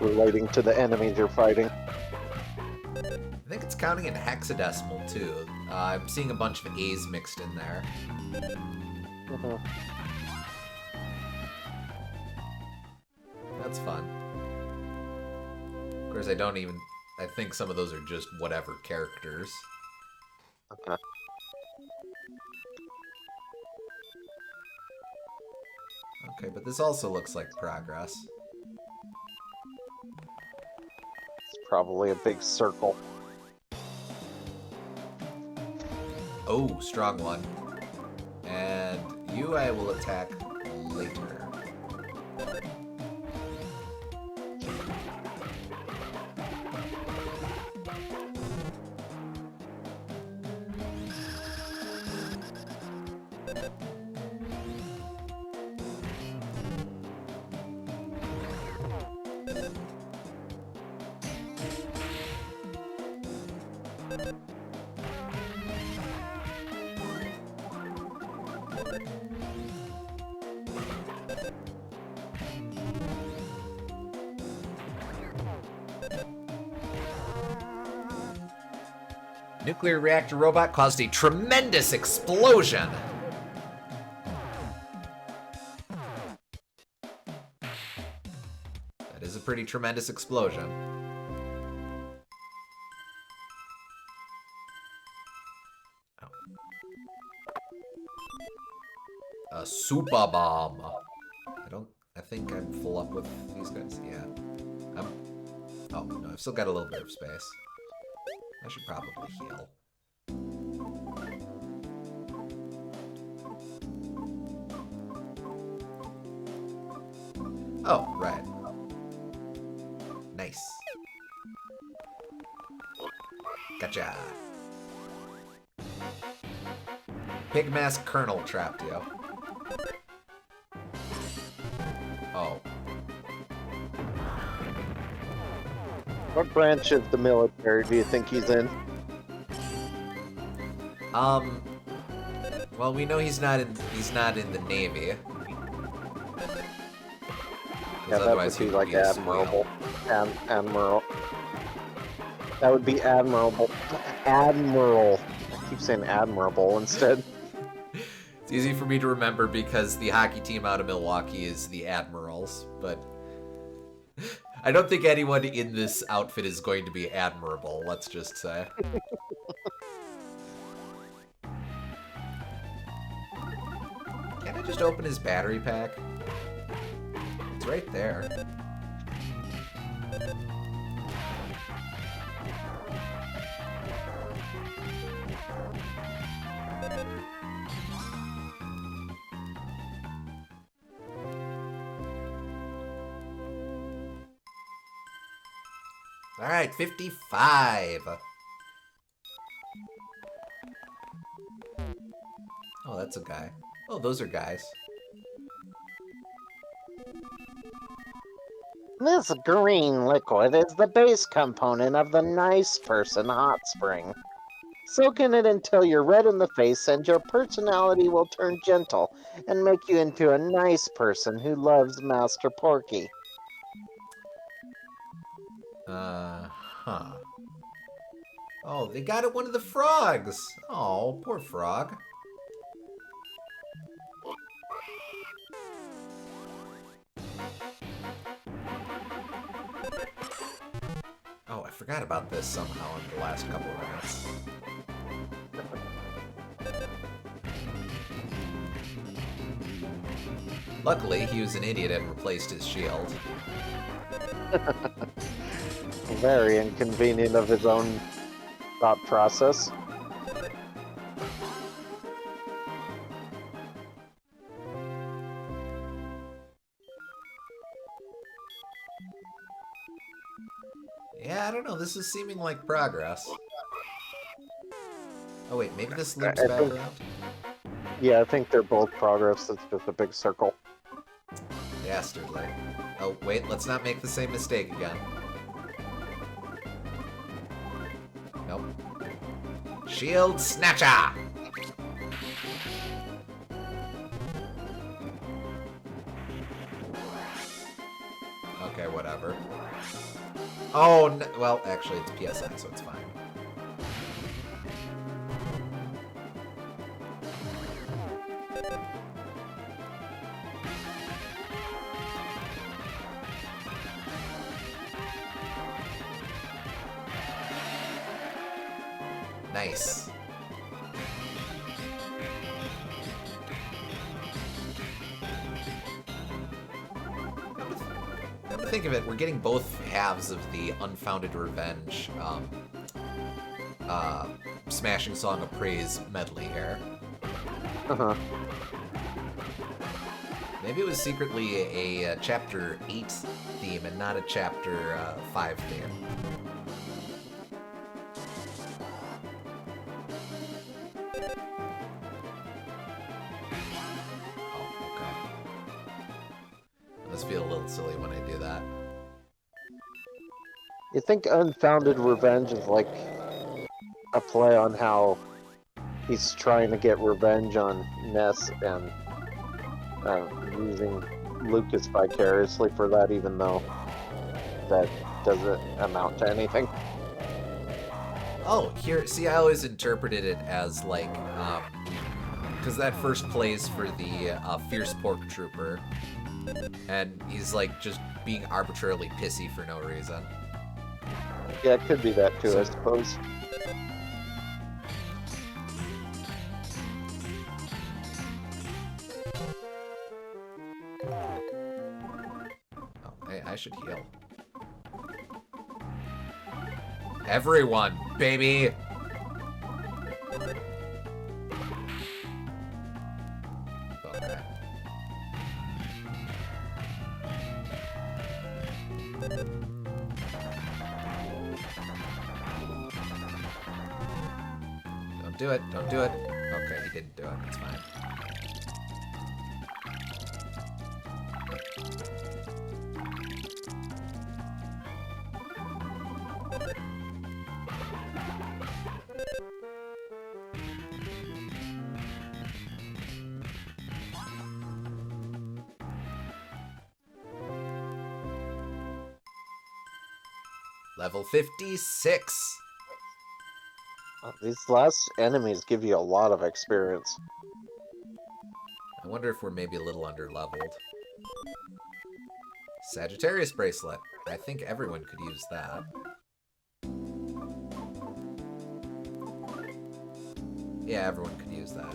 relating to the enemies you're fighting. I think it's counting in hexadecimal, too. I'm seeing a bunch of A's mixed in there. That's fun. Of course, I think some of those are just whatever characters. Okay, but this also looks like progress. It's probably a big circle. Oh, strong one. And you I will attack later. Nuclear reactor robot caused a tremendous explosion. That is a pretty tremendous explosion. Oh. A super bomb. I think I'm full up with these guys. Yeah. Oh, no, I've still got a little bit of space. I should probably heal. Oh, right. Nice. Gotcha. Pigmask Colonel trapped you. Oh. What branch of the military do you think he's in? Well, we know he's not in the Navy. Yeah, that would be like admirable. Admiral. That would be admirable. Admiral. I keep saying admirable instead. It's easy for me to remember because the hockey team out of Milwaukee is the Admirals, but I don't think anyone in this outfit is going to be admirable, let's just say. Can't I just open his battery pack? It's right there. All right, 55. Oh, that's a guy. Oh, those are guys. This green liquid is the base component of the nice person hot spring. Soak in it until you're red in the face and your personality will turn gentle and make you into a nice person who loves Master Porky. Huh. Oh, they got it one of the frogs. Oh, poor frog. Oh, I forgot about this somehow in the last couple of minutes. Luckily, he was an idiot and replaced his shield. Very inconvenient of his own thought process. Yeah, I don't know. This is seeming like progress. Oh wait, maybe this loops I back think, around? yeah, I think they're both progress. It's just a big circle. Dastardly. Oh, wait, let's not make the same mistake again. Nope. Shield Snatcher! Okay, whatever. Oh, well, actually, it's PSI, so it's fine. Nice. Come to think of it, we're getting both halves of the Unfounded Revenge Smashing Song of Praise medley here. Uh-huh. Maybe it was secretly a Chapter 8 theme and not a Chapter 5 theme. Oh, okay. I must feel a little silly when I do that. You think Unfounded Revenge is like a play on how he's trying to get revenge on Ness and using Lucas vicariously for that, even though that doesn't amount to anything? Oh, here, see, I always interpreted it as like, because that first plays for the Fierce Pork Trooper, and he's like just being arbitrarily pissy for no reason. Yeah, it could be that too, So- I suppose. Oh, hey, I should heal. Everyone, baby! Okay. Don't do it, don't do it. Okay, he didn't do it, it's fine. Level 56. These last enemies give you a lot of experience. I wonder if we're maybe a little under-leveled. Sagittarius bracelet. I think everyone could use that. Yeah, everyone could use that.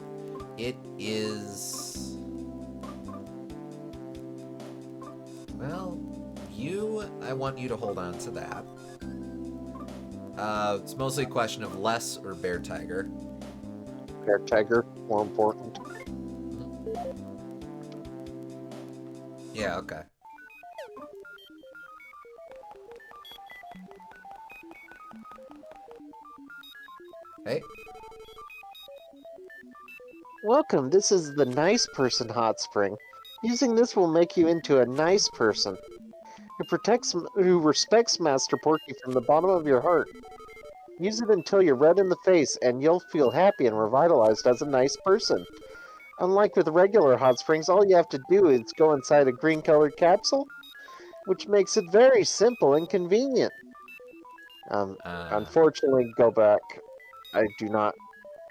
It is... Well, I want you to hold on to that. It's mostly a question of less or bear tiger. Bear Tiger, more important. Yeah, okay. Hey, Welcome, this is the Nice Person Hot Spring. Using this will make you into a nice person who respects Master Porky from the bottom of your heart. Use it until you're red in the face, and you'll feel happy and revitalized as a nice person. Unlike with regular hot springs, all you have to do is go inside a green-colored capsule, which makes it very simple and convenient. Uh, Unfortunately, go back. I do not.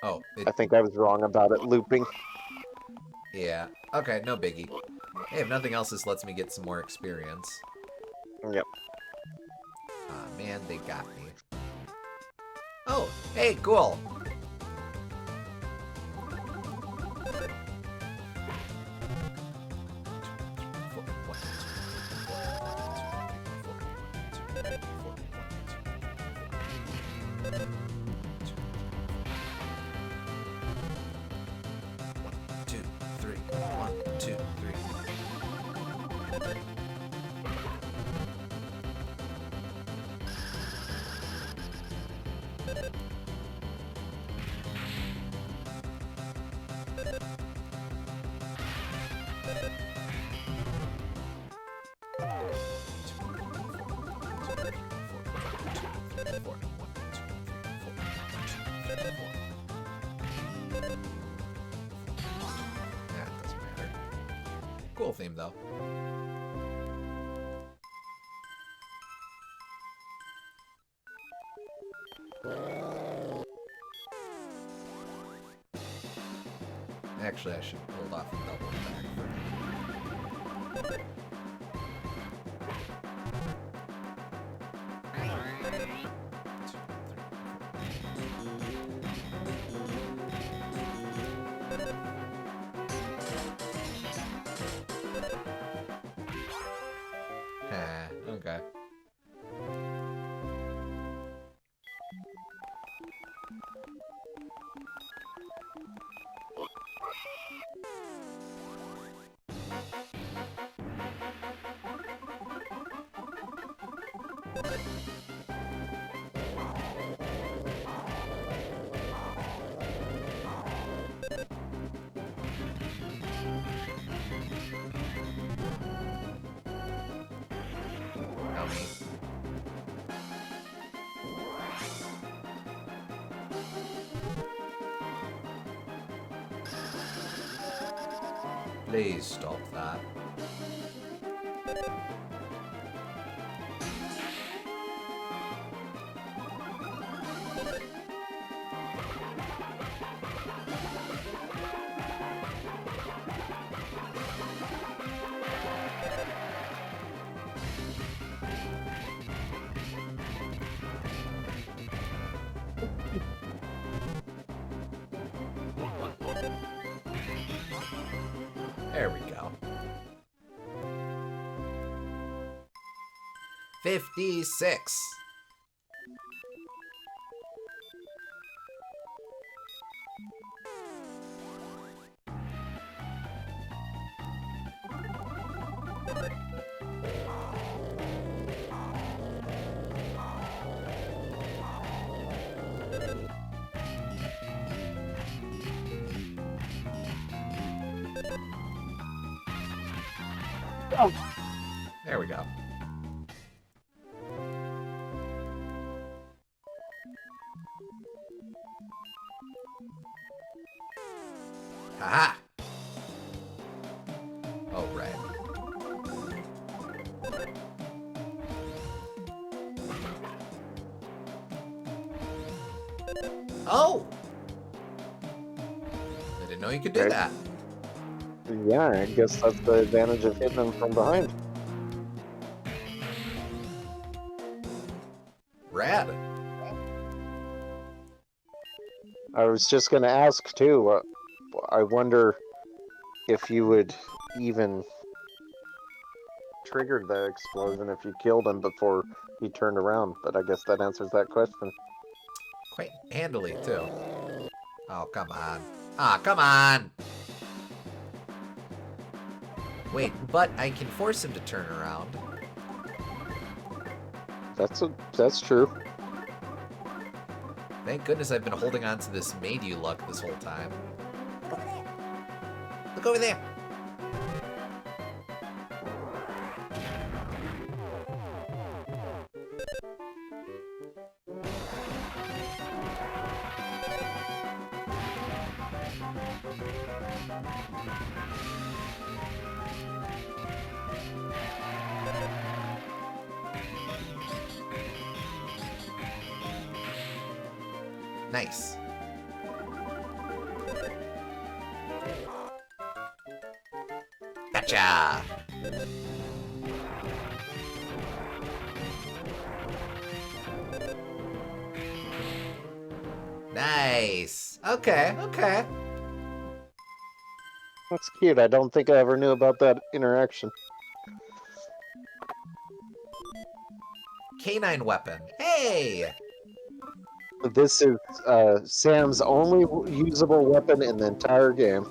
oh, I think I was wrong about it looping. yeah. Okay, no biggie. Hey, if nothing else, this lets me get some more experience. Yep. Ah, man, they got me. Oh, hey, cool. Two, three. 1, 2, 3. That doesn't matter. Cool theme, though. Actually, I should hold off and double back for now. Okay. Help me. Please stop that. There we go. 56. Oh. There we go. Haha! Oh, right. Oh! I didn't know you could do Okay. that. Yeah, I guess that's the advantage of hitting them from behind. Rad. I was just going to ask, too. I wonder if you would even trigger the explosion if you killed him before he turned around, but I guess that answers that question. Quite handily, too. Oh, come on. Ah, come on! Wait, but I can force him to turn around. That's true. Thank goodness I've been holding on to this made you luck this whole time. Look over there! Nice. Gotcha! Nice. Okay, okay. That's cute. I don't think I ever knew about that interaction. Canine weapon. Hey! This is Sam's only usable weapon in the entire game.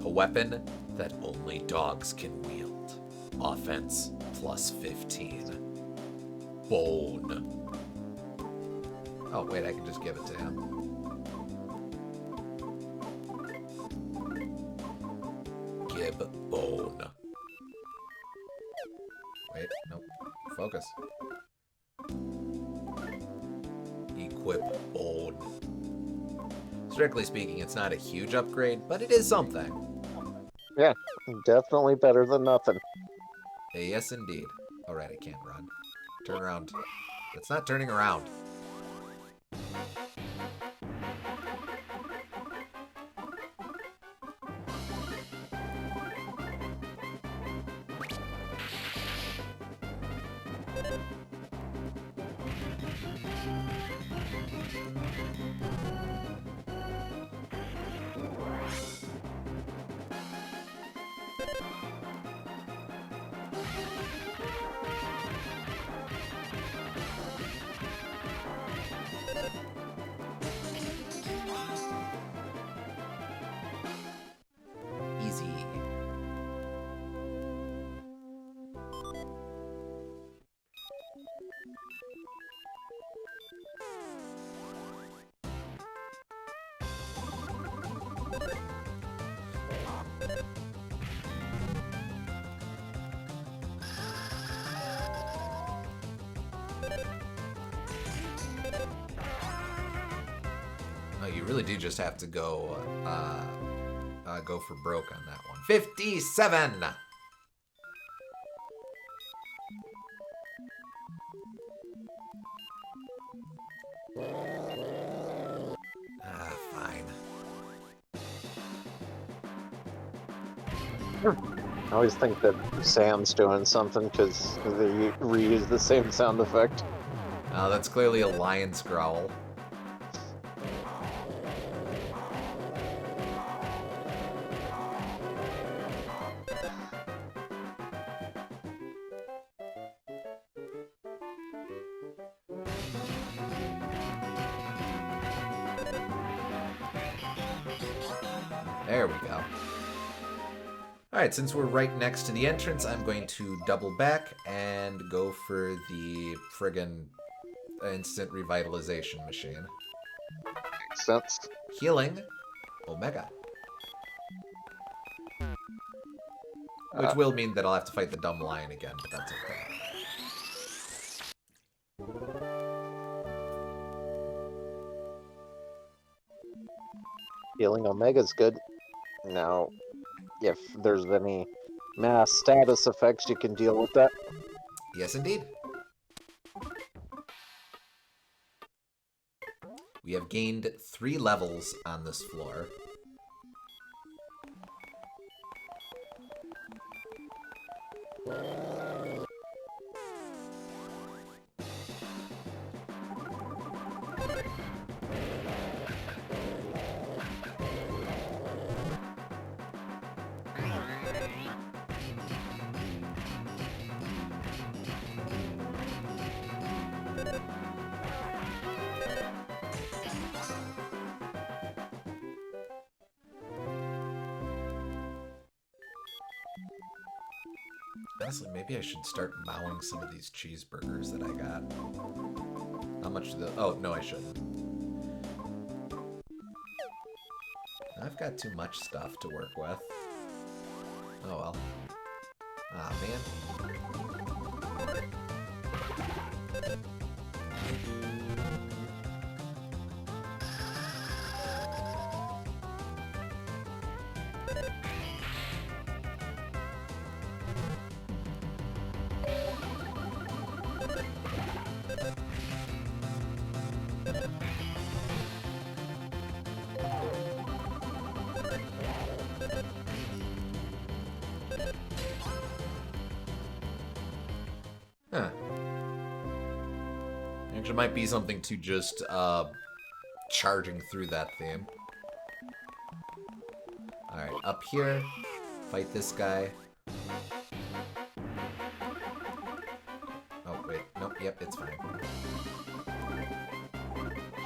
A weapon that only dogs can wield. Offense plus 15. Bone. Oh, wait, I can just give it to him. Give bone. Wait, nope. Focus. Equip bone. Strictly speaking, it's not a huge upgrade, but it is something. Yeah, definitely better than nothing. Yes, indeed. Alright, I can't run. Turn around. It's not turning around. Easy. Oh, you really do just have to go for broke on that one. 57! Fine. I always think that Sam's doing something because they reuse the same sound effect. That's clearly a lion's growl. There we go. Alright, since we're right next to the entrance, I'm going to double back and go for the friggin' instant revitalization machine. Makes sense. Healing Omega. Which will mean that I'll have to fight the dumb lion again, but that's okay. Healing Omega's good. Now, if there's any mass status effects, you can deal with that. Yes, indeed. We have gained 3 levels on this floor. Honestly, maybe I should start mowing some of these cheeseburgers that I got. How much do the... Oh, no, I shouldn't. I've got too much stuff to work with. Oh, well. Ah, man. Actually, might be something to just charging through that theme. Alright, up here. Fight this guy. Oh, wait. Nope, yep, it's fine.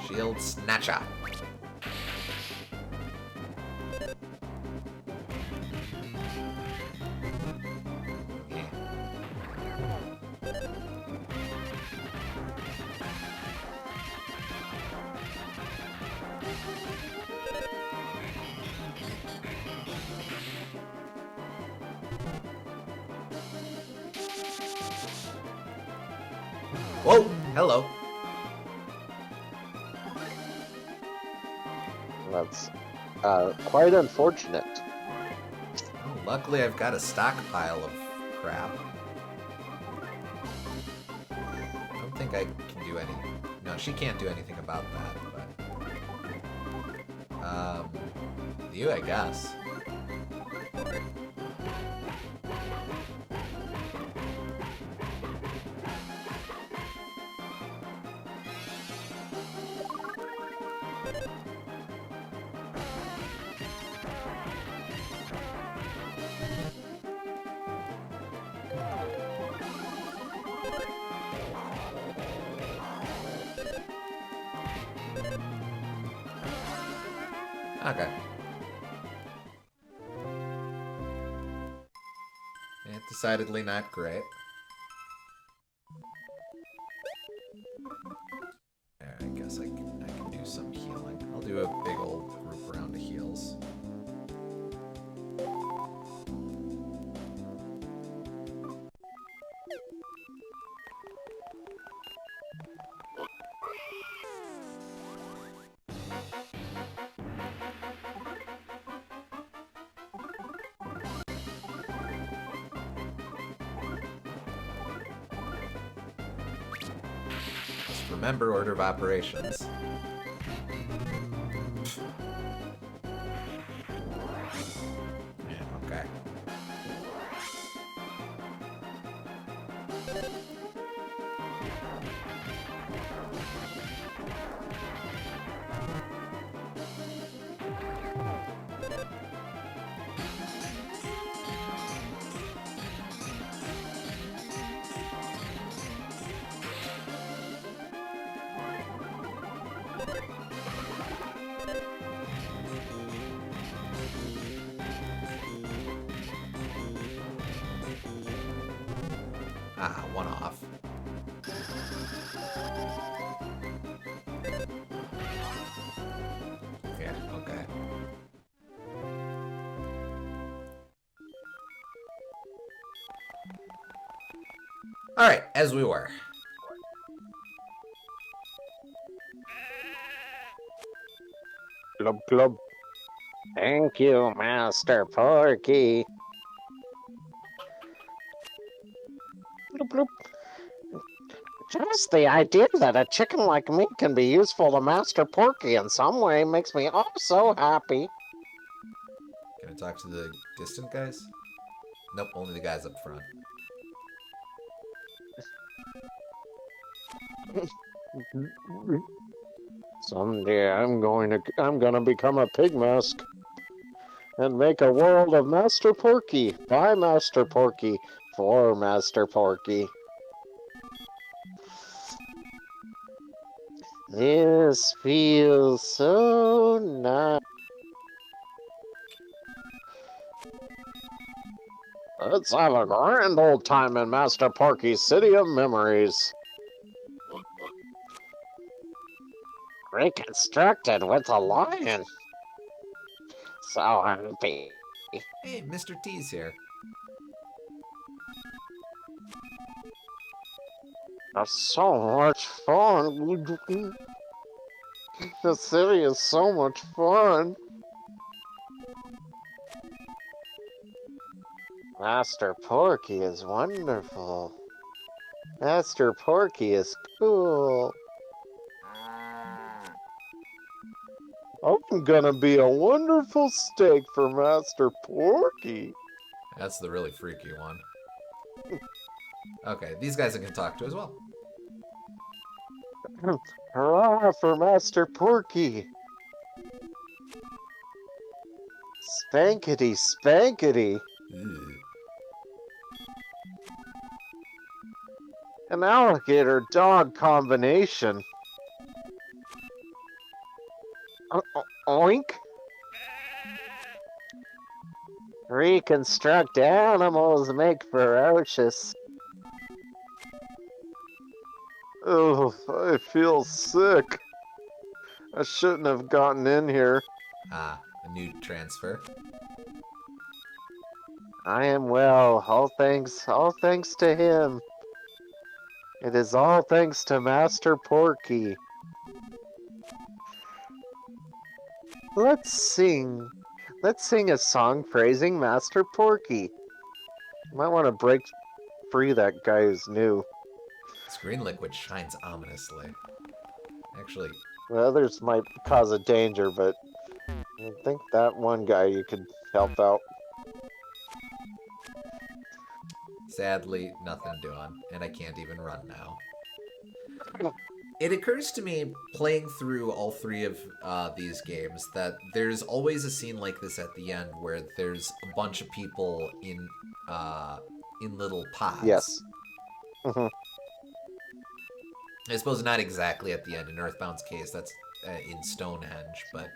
Shield Snatcher. Yeah. Whoa! Hello. That's quite unfortunate. Oh, luckily I've got a stockpile of crap. I don't think I can do any... No, she can't do anything about that, but... you, I guess. Okay. Yeah, decidedly not great. I guess I can do some healing. I'll do a big old group round of heals. Just remember order of operations. Yeah, okay. Ah, one off. Yeah, okay. Alright, as we were. Glub glub. Thank you, Master Porky. Bloop, bloop. Just the idea that a chicken like me can be useful to Master Porky in some way makes me oh so happy. Can I talk to the distant guys? Nope, only the guys up front. Someday I'm gonna become a pig mask and make a world of Master Porky by Master Porky for Master Porky. This feels so nice. Let's have a grand old time in Master Porky's City of Memories. Reconstructed with a lion. So happy. Hey, Mr. T's here. That's so much fun. The city is so much fun. Master Porky is wonderful. Master Porky is cool. I'm gonna be a wonderful steak for Master Porky. That's the really freaky one. Okay, these guys I can talk to as well. Hurrah for Master Porky! Spankety, spankety! Ugh. An alligator-dog combination. Oink! Reconstruct animals make ferocious. Oh, I feel sick. I shouldn't have gotten in here. Ah, a new transfer. I am well, all thanks to him. It is all thanks to Master Porky. Let's sing. Let's sing a song praising Master Porky. Might want to break free that guy who's new. This green liquid shines ominously. Actually, The others might cause a danger, but I think that one guy you could help out. sadly, nothing doing, and I can't even run now. It occurs to me, playing through all three of these games, that there's always a scene like this at the end where there's a bunch of people in little pods. Yes. Hmm. I suppose not exactly at the end in Earthbound's case. That's in Stonehenge, but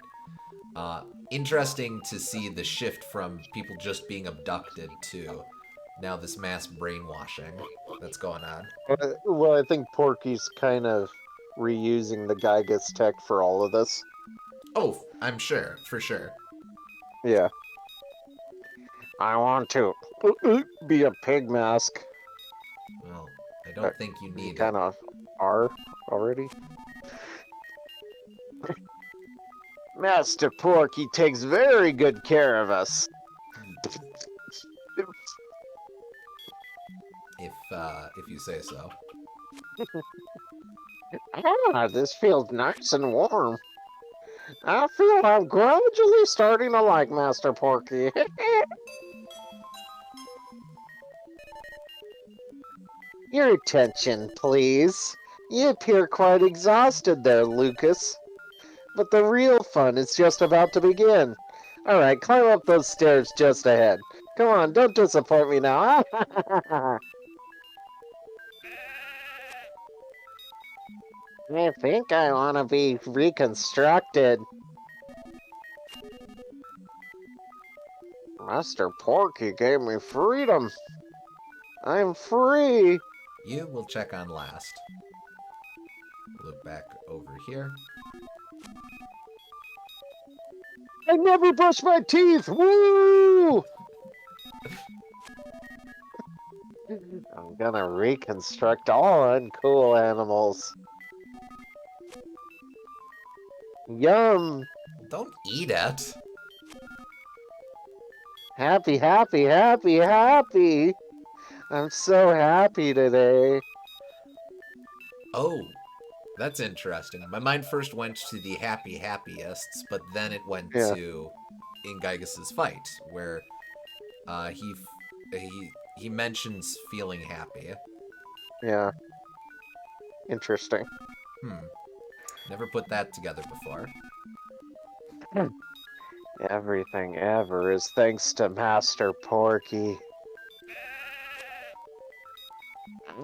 interesting to see the shift from people just being abducted to now this mass brainwashing that's going on. Well, I think Porky's kind of reusing the Gygas tech for all of this. Oh, I'm sure, for sure. Yeah. I want to be a pig mask. Well, I don't think you You need it. kind of are already. Master Porky takes very good care of us. If you say so. Ah, this feels nice and warm. I feel I'm gradually starting to like Master Porky. Your attention, please. You appear quite exhausted there, Lucas. But the real fun is just about to begin. All right, climb up those stairs just ahead. Come on, don't disappoint me now. I think I want to be reconstructed. Master Porky gave me freedom. I'm free. You will check on last. Look back over here. I never brush my teeth. Woo! I'm gonna reconstruct all uncool animals. Yum! Don't eat it. Happy, happy, happy, happy! I'm so happy today. Oh, that's interesting. My mind first went to the happiest, but then it went Yeah, to in Gygas's fight, where he mentions feeling happy. yeah. Interesting. Hmm. Never put that together before. Everything ever is thanks to Master Porky.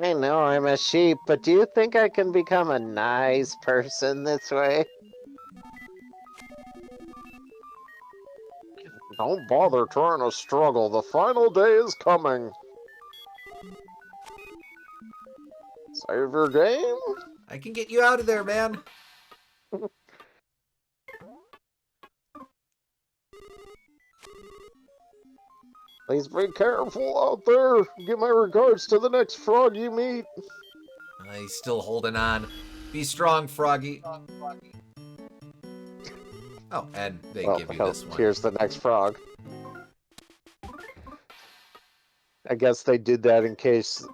I know I'm a sheep, but do you think I can become a nice person this way? Don't bother trying to struggle. The final day is coming. Save your game? I can get you out of there, man. Please be careful out there. Give my regards to the next frog you meet. He's still holding on. Be strong, Froggy. Oh, and they Well, give you this one. here's the next frog. I guess they did that in case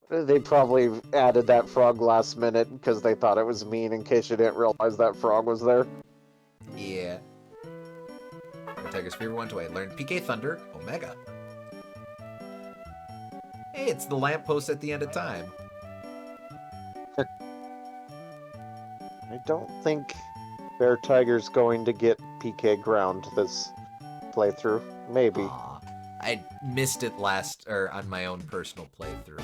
they probably added that frog last minute because they thought it was mean in case you didn't realize that frog was there. Yeah. Tiger's Fever went away. Learned PK Thunder, Omega. Hey, it's the lamppost at the end of time. don't think Bear Tiger's going to get PK ground this playthrough. Maybe. Aw, I missed it on my own personal playthrough,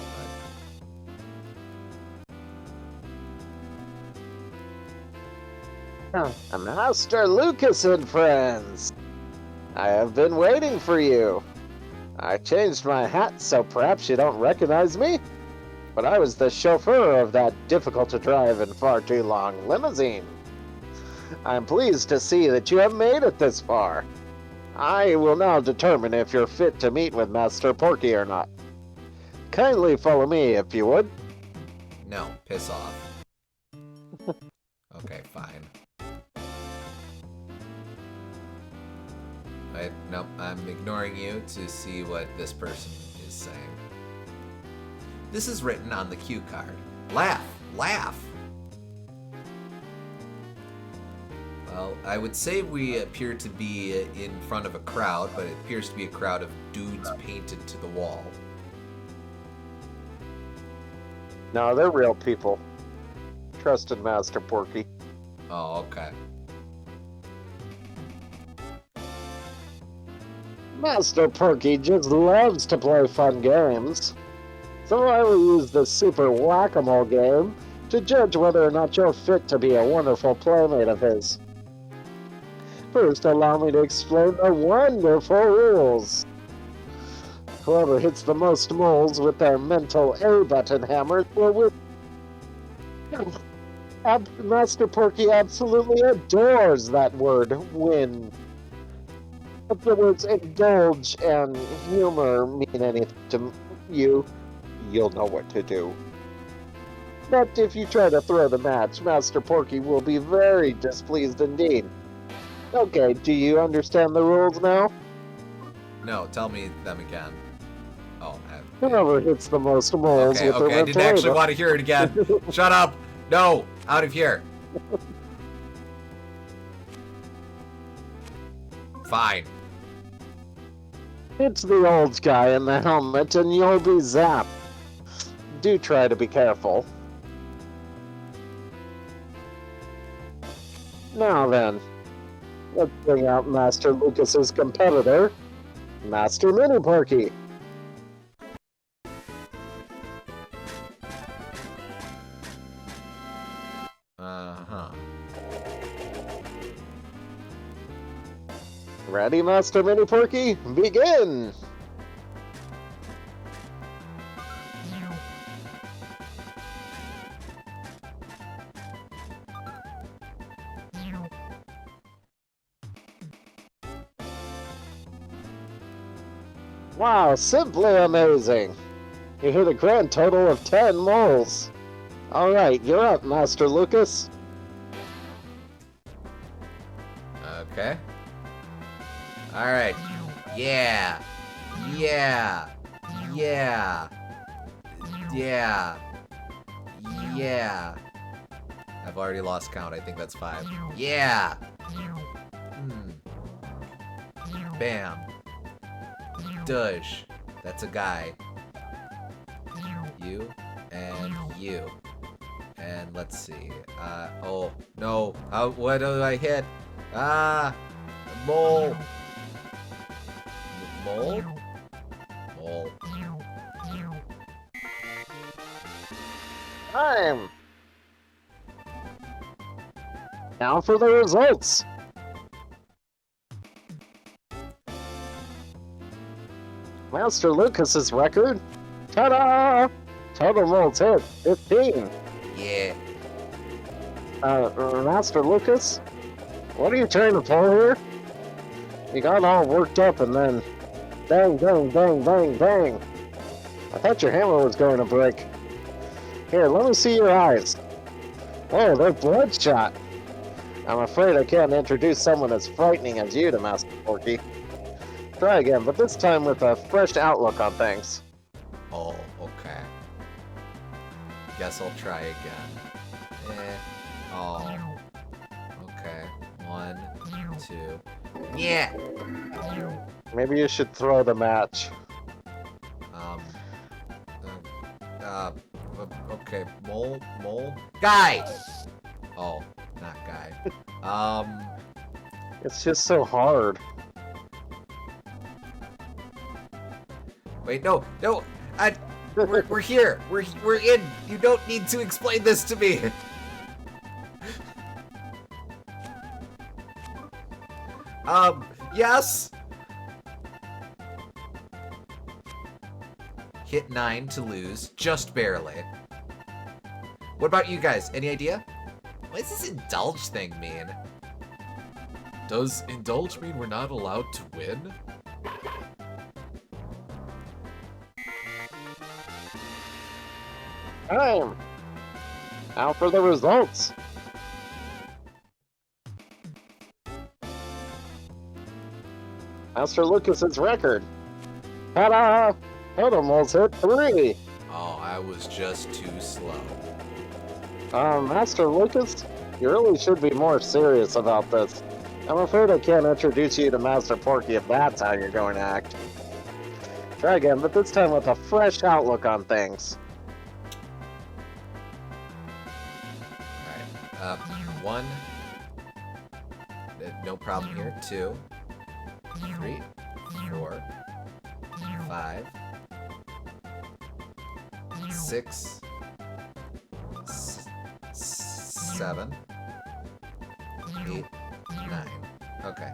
Master Lucas and friends! I have been waiting for you. I changed my hat so perhaps you don't recognize me, but I was the chauffeur of that difficult-to-drive and far too long limousine. I'm pleased to see that you have made it this far. I will now determine if you're fit to meet with Master Porky or not. Kindly follow me, if you would. No, piss off. Okay, fine. Nope, I'm ignoring you to see what this person is saying. This is written on the cue card. Laugh! Laugh! Well, I would say we appear to be in front of a crowd, but it appears to be a crowd of dudes painted to the wall. No, they're real people. Trusted Master Porky. Oh, okay. Master Porky just loves to play fun games. So I will use the Super Whack-A-Mole game to judge whether or not you're fit to be a wonderful playmate of his. First, allow me to explain the wonderful rules. Whoever hits the most moles with their mental A-button hammers will win. Master Porky absolutely adores that word, win. If the words indulge and humor mean anything to you, you'll know what to do. But if you try to throw the match, Master Porky will be very displeased indeed. Okay, do you understand the rules now? No, tell me them again. Oh, Whoever hits the most moles okay, with their okay, I didn't actually want to hear it again. Shut up! No! Out of here! Fine. It's the old guy in the helmet and you'll be zapped. Do try to be careful. Now then, let's bring out Master Lucas's competitor, Master Mini Porky. Uh-huh. Ready, Master Mini Porky? Begin! Wow, simply amazing! You hit a grand total of 10 moles. Alright, you're up, Master Lucas. Okay. Alright. Yeah. Yeah. Yeah. Yeah. Yeah. I've already lost count. I think that's 5. Yeah. Bam. Dush. That's a guy. You and you. And let's see. Oh, no. What do I hit? Mole. Mole? Mole. Time! Now for the results! Master Lucas's record? Ta-da! Total moles hit, 15. Yeah. Master Lucas? What are you trying to pull here? You got all worked up and then bang, bang, bang, bang, bang. I thought your hammer was going to break. Here, let me see your eyes. Oh, they're bloodshot. I'm afraid I can't introduce someone as frightening as you to Master Porky. Try again, but this time with a fresh outlook on things. Oh, okay. Guess I'll try again. Oh. Okay. 1, 2. Yeah! Maybe you should throw the match. Okay. Mole? Guy! Oh, try. It's just so hard. Wait, no, no. We're here. We're in. You don't need to explain this to me. Yes. Hit 9 to lose, just barely. What about you guys? Any idea? What does this indulge thing mean? Does indulge mean we're not allowed to win? Time! Now for the results! Master Lucas's record. Ta-da! Totems hit 3! Oh, I was just too slow. Master Lucas, you really should be more serious about this. I'm afraid I can't introduce you to Master Porky if that's how you're going to act. Try again, but this time with a fresh outlook on things. Alright, 1. No problem here. 2, 3, 4, 5, 6, 7, 8, 9. Okay.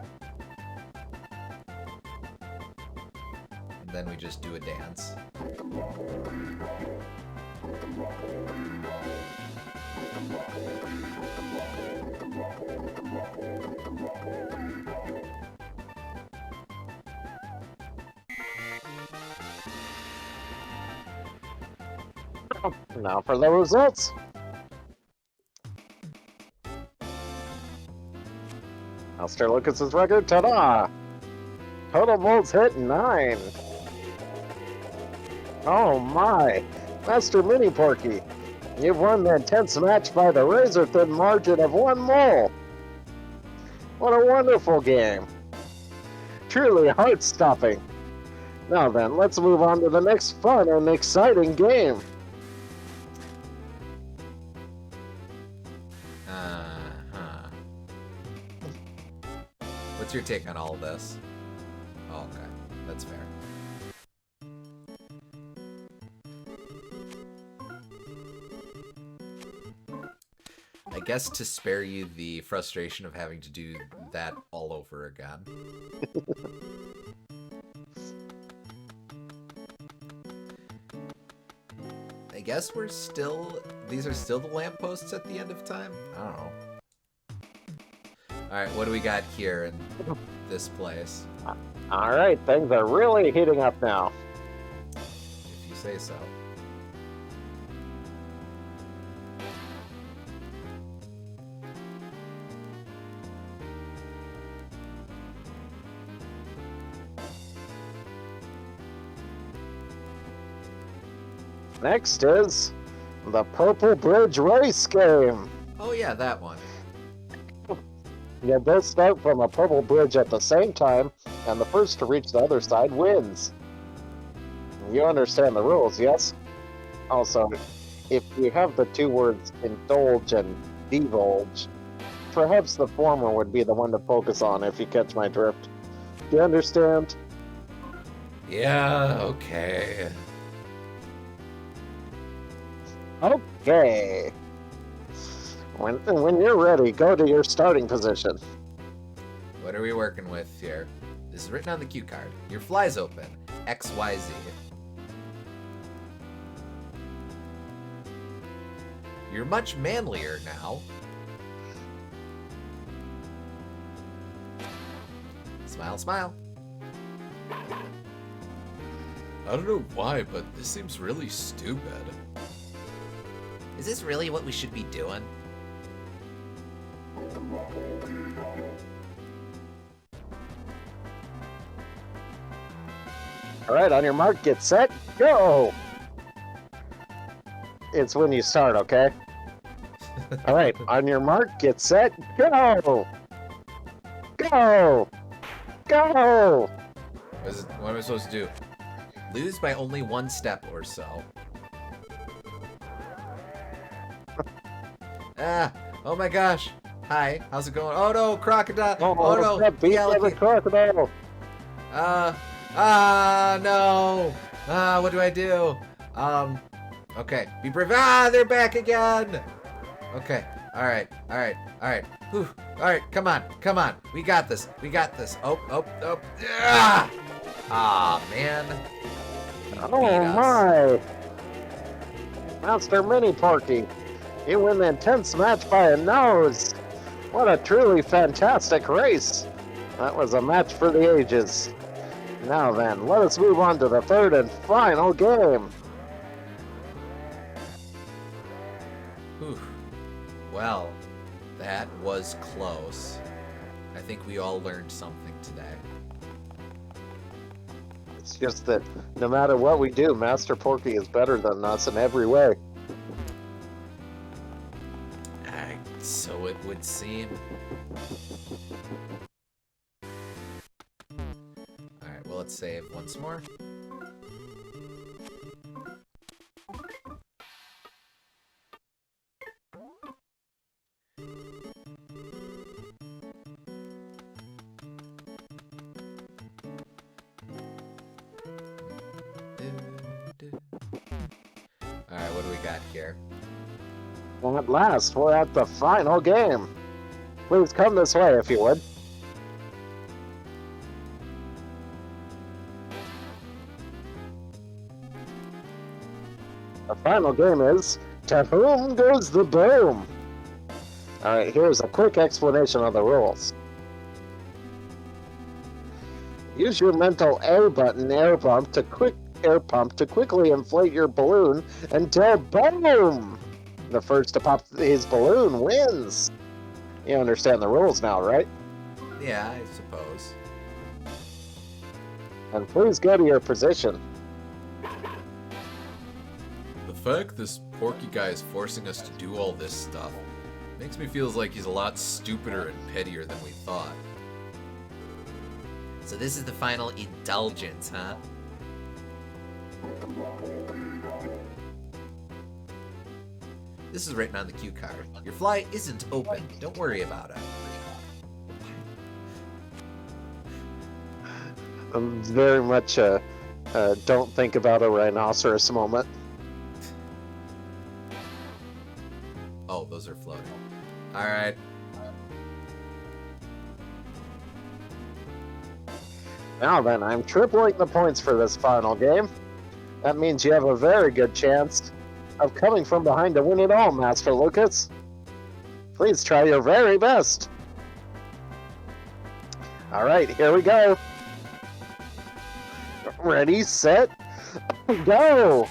And then we just do a dance. Now for the results. Master Lucas's record, ta-da! Total volts hit 9. Oh my! Master Mini Porky, you've won the intense match by the razor-thin margin of 1 mole. What a wonderful game. Truly heart-stopping. Now then, let's move on to the next fun and exciting game. What's your take on all of this? Oh, okay. That's fair. I guess to spare you the frustration of having to do that all over again. I guess we're still... These are still the lampposts at the end of time? I don't know. Alright, what do we got here in this place? Alright, things are really heating up now. If you say so. Next is the Purple Bridge Race game. Oh yeah, that one. You'll both start from a purple bridge at the same time, and the first to reach the other side wins. You understand the rules, yes? Also, if you have the 2 words indulge and divulge, perhaps the former would be the one to focus on if you catch my drift. Do you understand? Yeah, okay. Okay. When you're ready, go to your starting position. What are we working with here? This is written on the cue card. Your fly's open. XYZ. You're much manlier now. Smile, smile. I don't know why, but this seems really stupid. Is this really what we should be doing? Alright, on your mark, get set, go! It's when you start, okay? Alright, on your mark, get set, go! Go! Go! What am I supposed to do? Lose by only 1 step or so. Ah! Oh my gosh! Hi. How's it going? Oh no, crocodile. Oh, Oh no, get the beat by the alligator. crocodile. No. What do I do? Okay. Be brave. They're back again. Okay. All right. All right. All right. Whew. All right. Come on. Come on. We got this. We got this. Oh. Man. He beat Oh us. my! Master Mini Porky, you win the intense match by a nose. What a truly fantastic race. That was a match for the ages. Now then, let us move on to the third and final game. Whew. Well, that was close. I think we all learned something today. It's just that no matter what we do, Master Porky is better than us in every way. So it would seem. Alright, well, let's save once more. Alright, what do we got here? And at last, we're at the final game. Please come this way if you would. The final game is To Whom Goes the Boom? Alright, here's a quick explanation of the rules. Use your mental air button air pump to quickly inflate your balloon until boom! The first to pop his balloon wins. You understand the rules now, right? Yeah, I suppose. And please go to your position. The fact this Porky guy is forcing us to do all this stuff makes me feel like he's a lot stupider and pettier than we thought. So this is the final indulgence, huh? This is written on the cue card. Your fly isn't open. Don't worry about it. Very much don't think about a rhinoceros moment. Oh, those are floating. Alright. Now then, I'm tripling the points for this final game. That means you have a very good chance of coming from behind to win it all, Master Lucas. Please try your very best. Alright, here we go. Ready, set, go!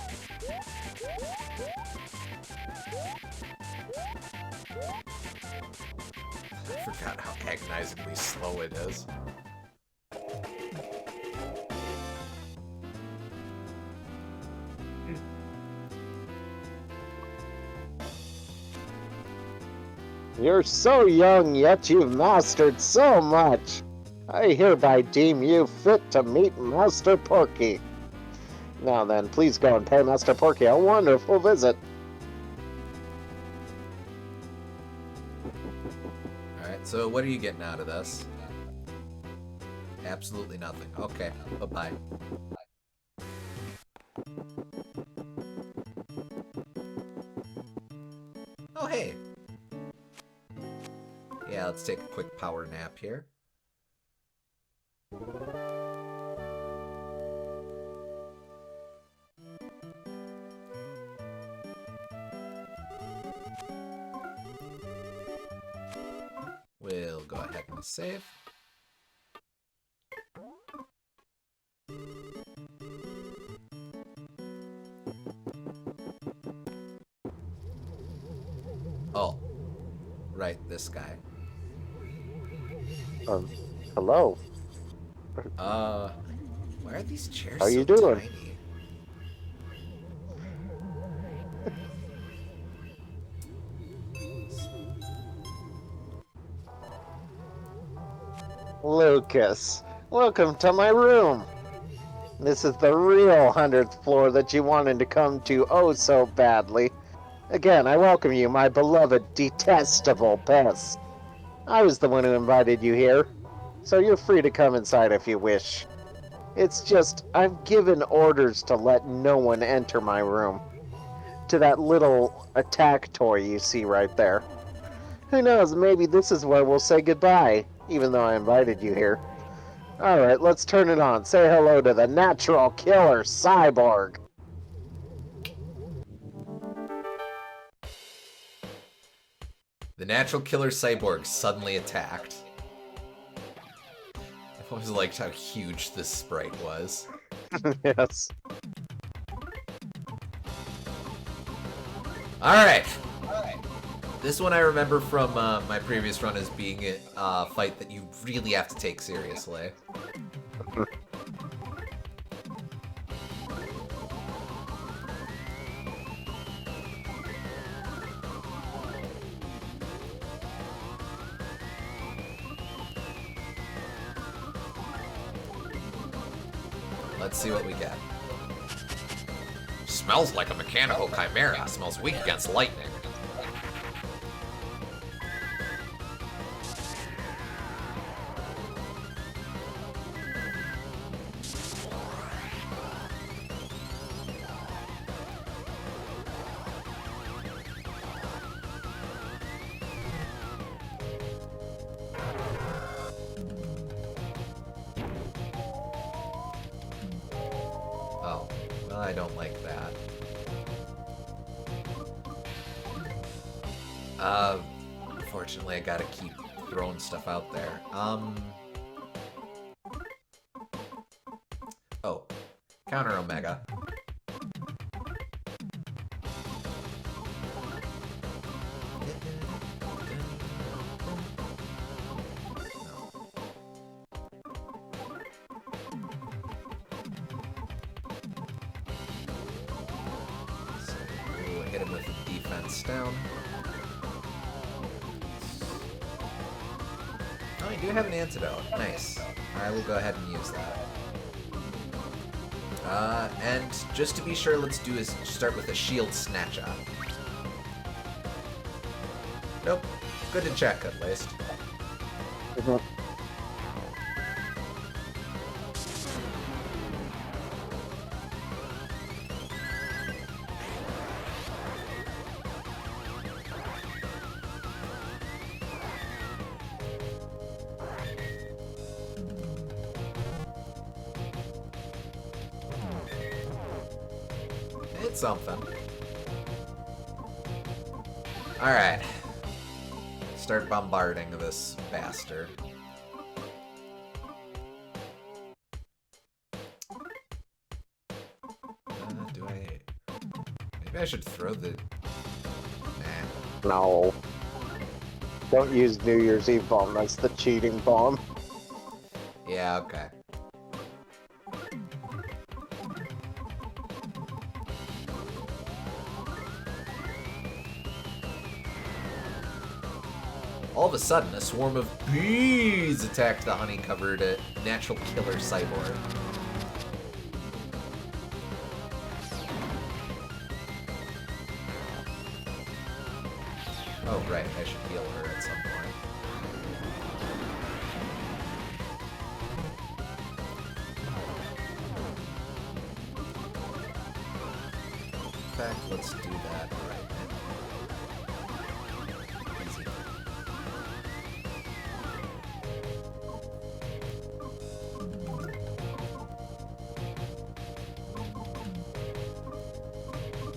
I forgot how agonizingly slow it is. You're so young, yet you've mastered so much. I hereby deem you fit to meet Master Porky. Now then, please go and pay Master Porky a wonderful visit. Alright, so what are you getting out of this? Absolutely nothing. Okay, bye-bye. Oh, hey! Yeah, let's take a quick power nap here. We'll go ahead and save. Oh, right, this guy. Hello. Why are these chairs How so you doing? tiny? Lucas, welcome to my room. This is the real 100th floor that you wanted to come to oh so badly. Again, I welcome you, my beloved, detestable pest. I was the one who invited you here, so you're free to come inside if you wish. It's just, I've given orders to let no one enter my room. To that little attack toy you see right there. Who knows, maybe this is where we'll say goodbye, even though I invited you here. Alright, let's turn it on. Say hello to the natural killer cyborg. The natural killer cyborg suddenly attacked. I've always liked how huge this sprite was. Yes. Alright. This one I remember from my previous run as being a fight that you really have to take seriously. Let's see what we get. Smells like a mechanical chimera. Smells weak against lightning. Oh, well, I don't like that. Unfortunately, I gotta keep throwing stuff out there. Oh, counter Omega. Hit him with the defense down. Oh, you do have an antidote. Nice. I will go ahead and use that. And just to be sure, let's do is start with a shield snatch up. Nope. Good to check, at least. It's something. Alright. Start bombarding this bastard. Do I... Maybe I should throw the... Nah. No. Don't use New Year's Eve bomb, that's the cheating bomb. Yeah, okay. All of a sudden, a swarm of bees attacked the honey-covered natural killer cyborg. Oh, right, I should heal her at some point. In fact, let's do that right now. Easy.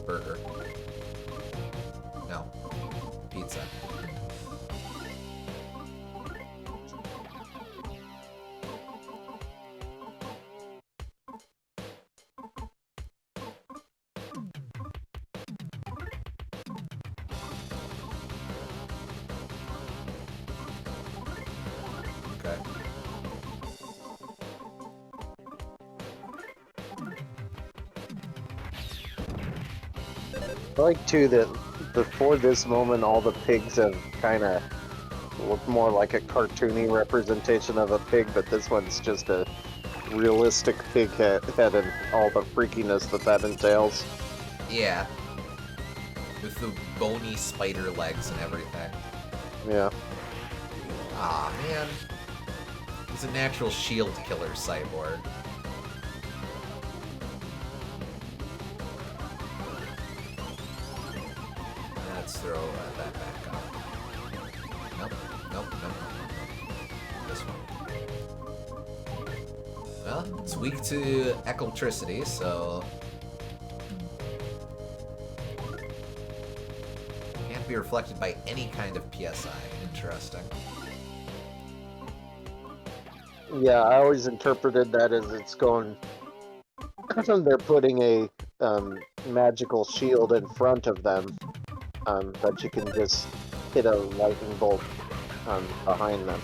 Burger. No. Pizza. Okay. I like too that before this moment all the pigs have kind of looked more like a cartoony representation of a pig, but this one's just a realistic pig head and all the freakiness that entails. Yeah. With the bony spider legs and everything. Yeah. Aw, man. He's a natural shield killer cyborg. Let's throw that back up. Nope, nope, nope, nope, nope. This one. Well, it's weak to electricity, so... Can't be reflected by any kind of PSI. Interesting. Yeah, I always interpreted that as it's going. They're putting a magical shield in front of them that you can just hit a lightning bolt behind them.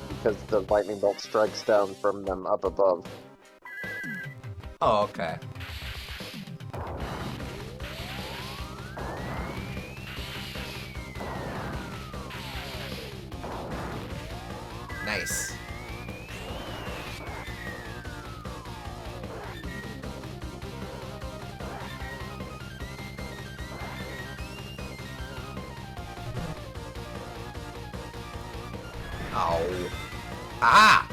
Because the lightning bolt strikes down from them up above. Oh, okay. Nice. Oh. Ah!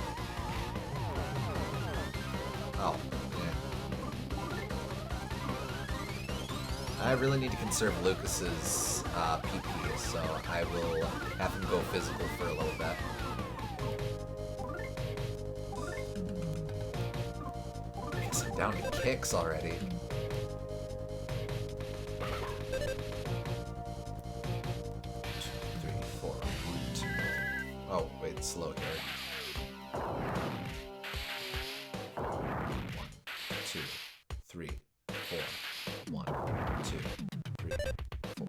Oh, yeah. I really need to conserve Lucas's PP, so I will have him go physical for a little bit. I guess I'm down to kicks already. Oh, wait, it's slow here. 1, 2, 3, 4. 1, 2, 3, 4.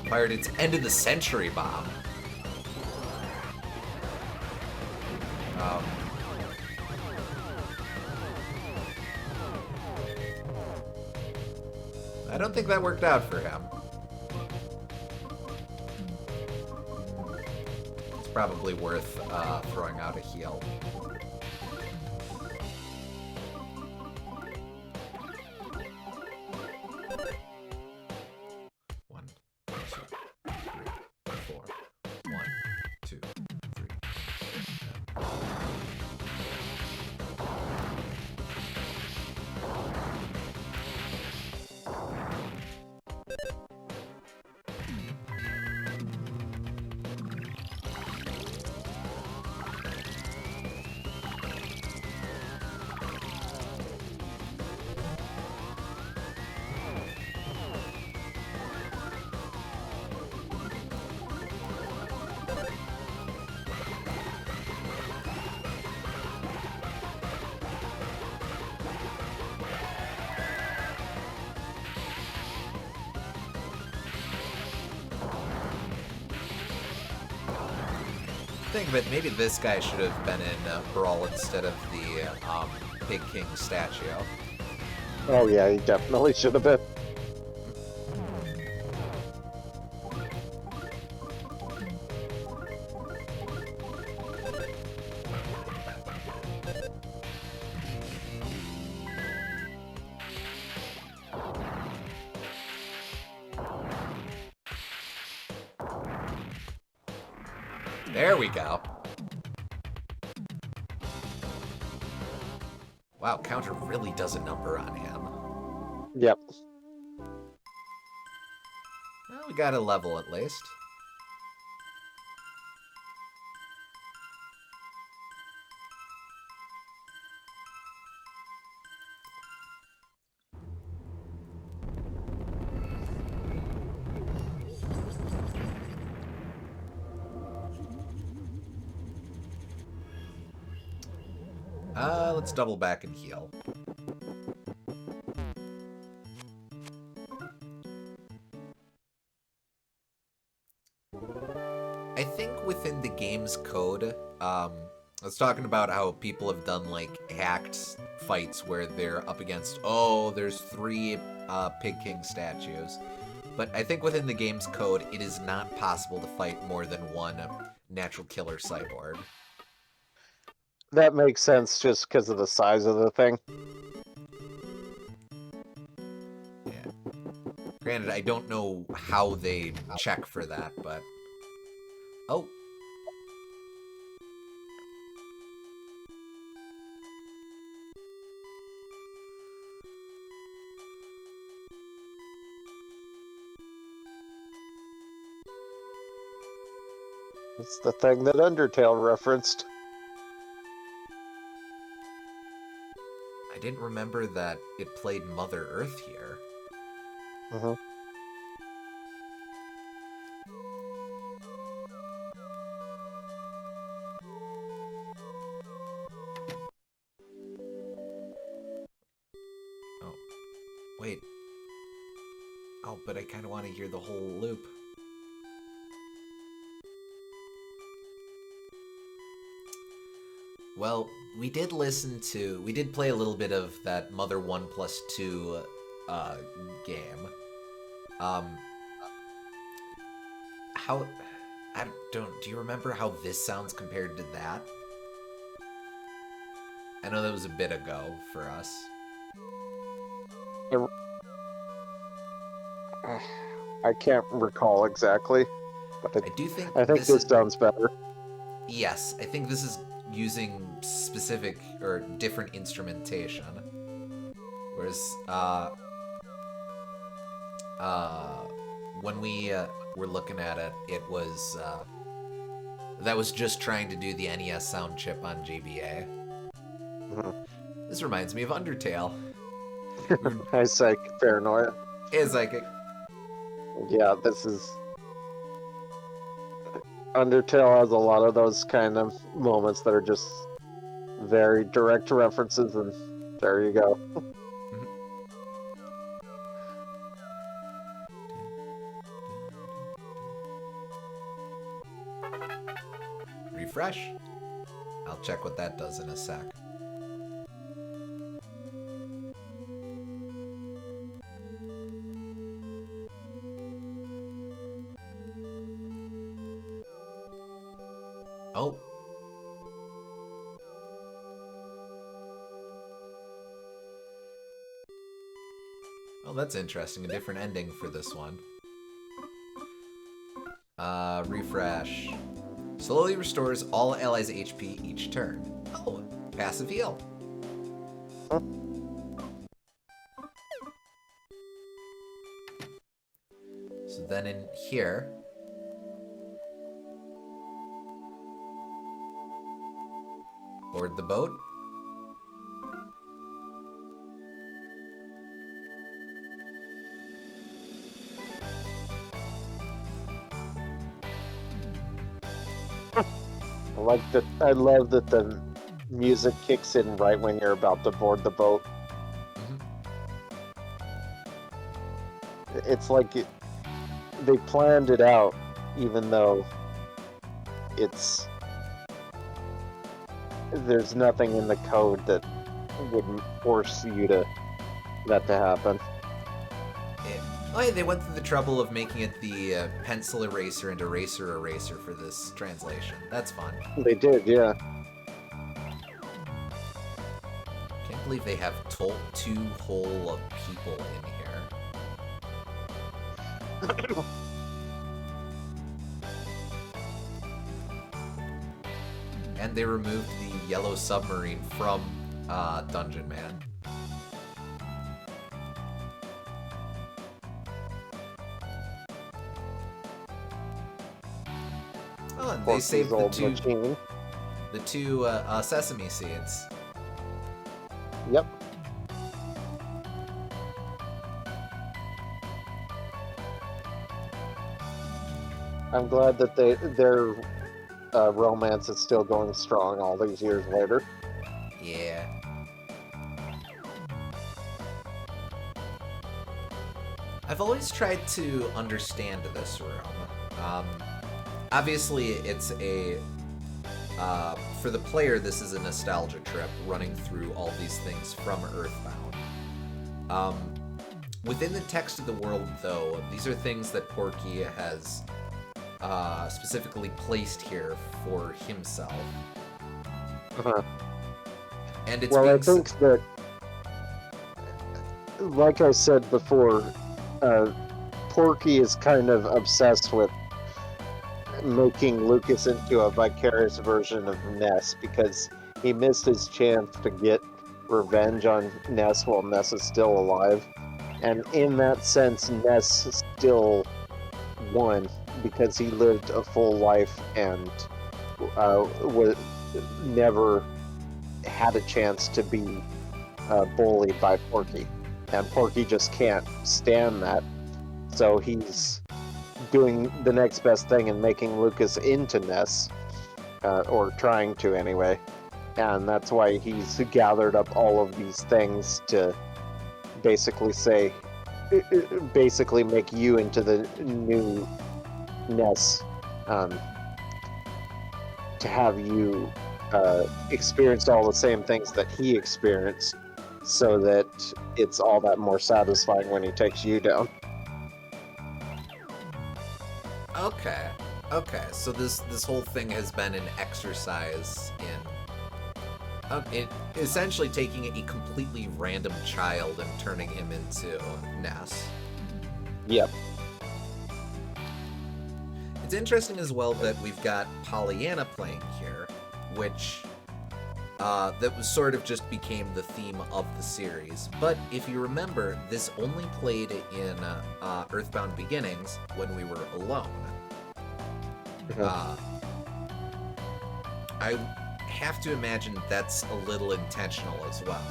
Fired its end of the century bomb. I don't think that worked out for him. It's probably worth throwing out a heal. Think of it, maybe this guy should have been in Brawl instead of the Big King statue. Oh yeah, he definitely should have been. There we go. Wow, counter really does a number on him. Yep. Well, we got a level at least. Let's double back and heal. I think within the game's code, I was talking about how people have done like hacked fights where they're up against, oh, there's 3 Pig King statues. But I think within the game's code, it is not possible to fight more than 1 natural killer cyborg. That makes sense just because of the size of the thing. Yeah. Granted, I don't know how they check for that, but... Oh. It's the thing that Undertale referenced. I didn't remember that it played Mother Earth here. Mm-hmm. Oh. Wait. Oh, but I kind of want to hear the whole loop. Well, we did play a little bit of that Mother 1+2 game. How, do you remember how this sounds compared to that? I know that was a bit ago for us. I can't recall exactly, but I do think I think this sounds better. Yes, I think this is using specific or different instrumentation. Whereas, when we were looking at it, it was, that was just trying to do the NES sound chip on GBA. Mm-hmm. This reminds me of Undertale. I say paranoia. It's like, Yeah, this is... Undertale has a lot of those kind of moments that are just very direct references, and there you go. refresh. I'll check what that does in a sec. Oh. Oh, that's interesting. A different ending for this one. Refresh. Slowly restores all allies' HP each turn. Oh, passive heal. Huh? So then in here... board the boat. I love that the music kicks in right when you're about to board the boat. Mm-hmm. It's like they planned it out, even though there's nothing in the code that would force that to happen. Oh, yeah, they went through the trouble of making it the pencil eraser and eraser eraser for this translation. That's fun. They did, yeah. Can't believe they have 2 whole people in here. And they removed the yellow submarine from Dungeon Man. Oh, and they saved the 2 sesame seeds. Yep. I'm glad that their romance is still going strong all these years later. Yeah. I've always tried to understand this realm. Obviously, it's a for the player, this is a nostalgia trip running through all these things from Earthbound. Um, Within the text of the world, though, these are things that Porky has specifically placed here for himself. Uh-huh. And it's Well, I being. think that, like I said before, uh, Porky is kind of obsessed with making Lucas into a vicarious version of Ness because he missed his chance to get revenge on Ness while Ness is still alive. And in that sense, Ness still won because he lived a full life and never had a chance to be bullied by Porky. And Porky just can't stand that. So he's doing the next best thing and making Lucas into Ness, or trying to anyway. And that's why he's gathered up all of these things to basically say, basically make you into the new Ness, to have you experience all the same things that he experienced, so that it's all that more satisfying when he takes you down. Okay. Okay. So this whole thing has been an exercise in essentially taking a completely random child and turning him into Ness. Yep. It's interesting as well that we've got Pollyanna playing here, which that was sort of just became the theme of the series. But if you remember, this only played in Earthbound Beginnings when we were alone. Uh, I have to imagine that's a little intentional as well.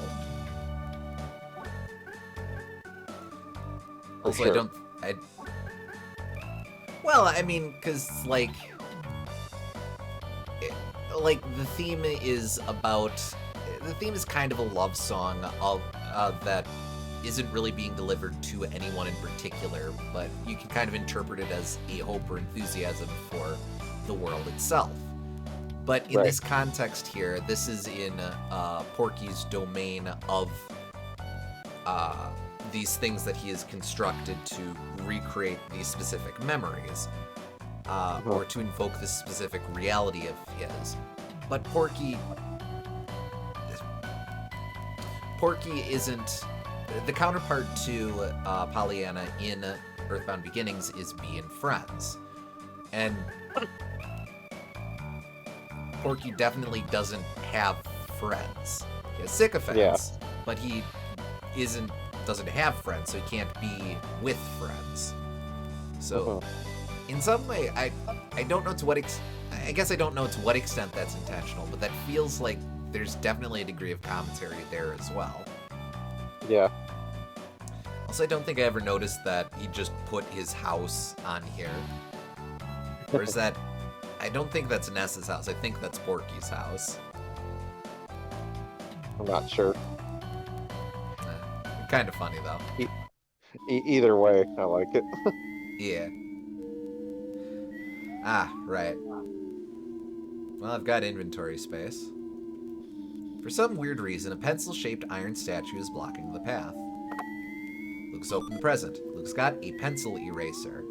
Also, sure. I don't. Well, I mean, because like the theme is about. The theme is kind of a love song of that isn't really being delivered to anyone in particular, but you can kind of interpret it as a hope or enthusiasm for the world itself. But in this context here, this is in Porky's domain of these things that he has constructed to recreate these specific memories, or to invoke this specific reality of his. But Porky isn't the counterpart to Pollyanna in Earthbound Beginnings is being friends, and Porky definitely doesn't have friends. He has sycophants, but he doesn't have friends, so he can't be with friends. So, in some way, I don't know to what I guess I don't know to what extent that's intentional, but that feels like there's definitely a degree of commentary there as well. Yeah. Also, I don't think I ever noticed that he just put his house on here. Or is that... I don't think that's Ness's house. I think that's Porky's house. I'm not sure. Kind of funny, though. Either way, I like it. Yeah. Ah, right. Well, I've got inventory space. For some weird reason, a pencil-shaped iron statue is blocking the path. Luke's opened the present. Luke's got a pencil eraser.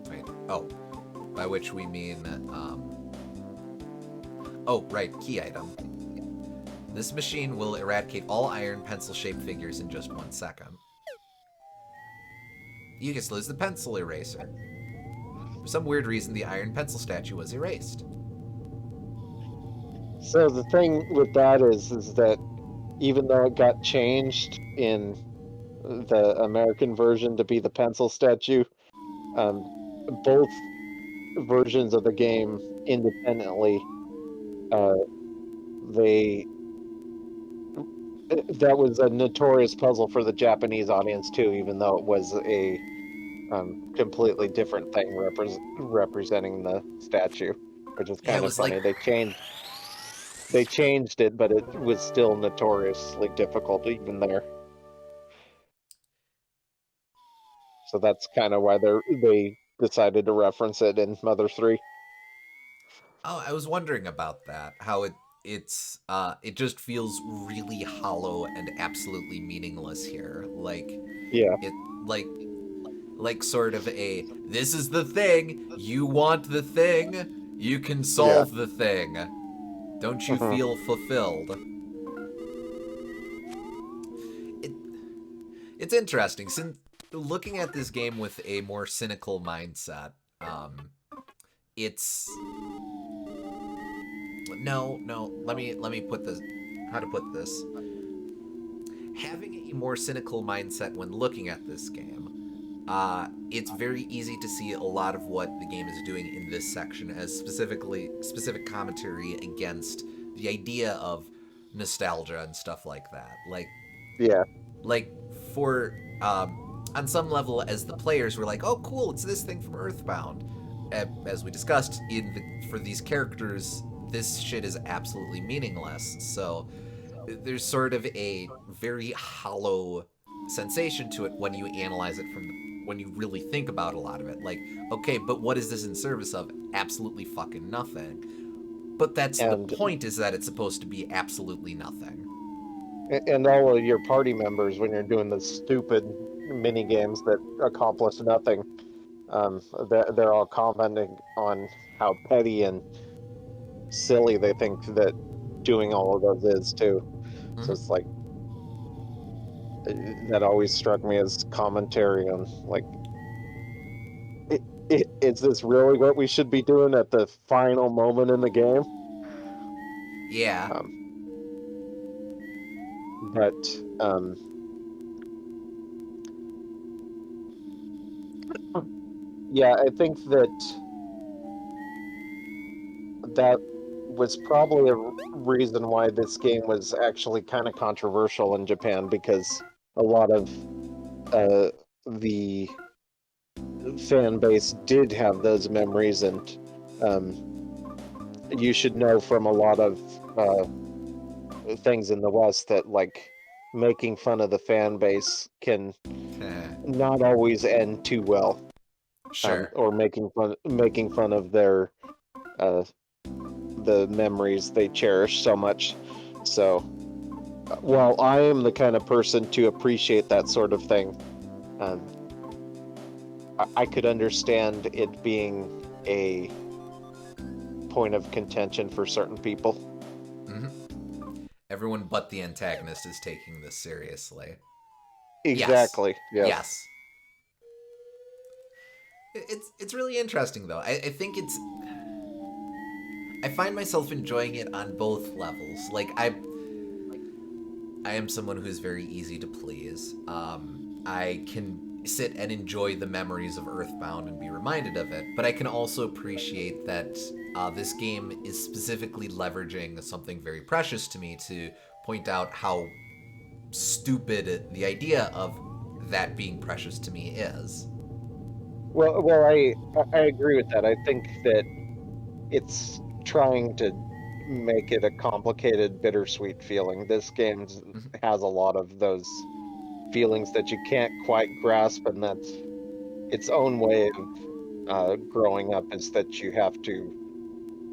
Wait, oh. By which we mean, oh, right, key item. This machine will eradicate all iron pencil-shaped figures in just 1 second. You just lose the pencil eraser. For some weird reason, the iron pencil statue was erased. So the thing with that is that even though it got changed in the American version to be the pencil statue, both versions of the game independently, they that was a notorious puzzle for the Japanese audience too, even though it was a completely different thing representing the statue, which is Yeah, it kind of was like, funny. They changed it, but it was still notoriously difficult even there. So that's kind of why they decided to reference it in Mother 3. oh, I was wondering about that. How it just feels really hollow and absolutely meaningless here. Yeah, It like like sort of a this is the thing, you want the thing, you can yeah. solve the thing. Don't you Hmm. feel fulfilled? It it's interesting since looking at this game with a more cynical mindset. It's no. Let me put this. How to put this? Having a more cynical mindset when looking at this game, it's very easy to see a lot of what the game is doing in this section as specific commentary against the idea of nostalgia and stuff like that. Yeah, Like for on some level, as the players were like, "Oh, cool, it's this thing from Earthbound." As we discussed, for these characters, this shit is absolutely meaningless. So there's sort of a very hollow sensation to it when you analyze it when you really think about a lot of it. Like, okay, but what is this in service of? Absolutely fucking nothing. But that's the and point, is that it's supposed to be absolutely nothing. and all of your party members when you're doing the stupid mini games that accomplish nothing, they're all commenting on how petty and silly they think that doing all of those is too. So it's Mm-hmm. like uh, that always struck me as commentary on like, is this really what we should be doing at the final moment in the game? Yeah, Um, but yeah, I think that was probably a reason why this game was actually kind of controversial in Japan, because a lot of uh, the fan base did have those memories, and um, you should know from a lot of things in the West that like making fun of the fan base can not always end too well, sure. or making fun of their uh, the memories they cherish so much. So while I am the kind of person to appreciate that sort of thing, um, I could understand it being a point of contention for certain people. Mm-hmm. Everyone but the antagonist is taking this seriously. Yes, Exactly. Yes. yes. It's really interesting though. I think I find myself enjoying it on both levels. I am someone who's very easy to please. I can sit and enjoy the memories of Earthbound and be reminded of it, but I can also appreciate that this game is specifically leveraging something very precious to me to point out how stupid the idea of that being precious to me is. Well, I agree with that. I think that it's trying to make it a complicated, bittersweet feeling. This game Mhm. has a lot of those feelings that you can't quite grasp, and that's its own way of growing up, is that you have to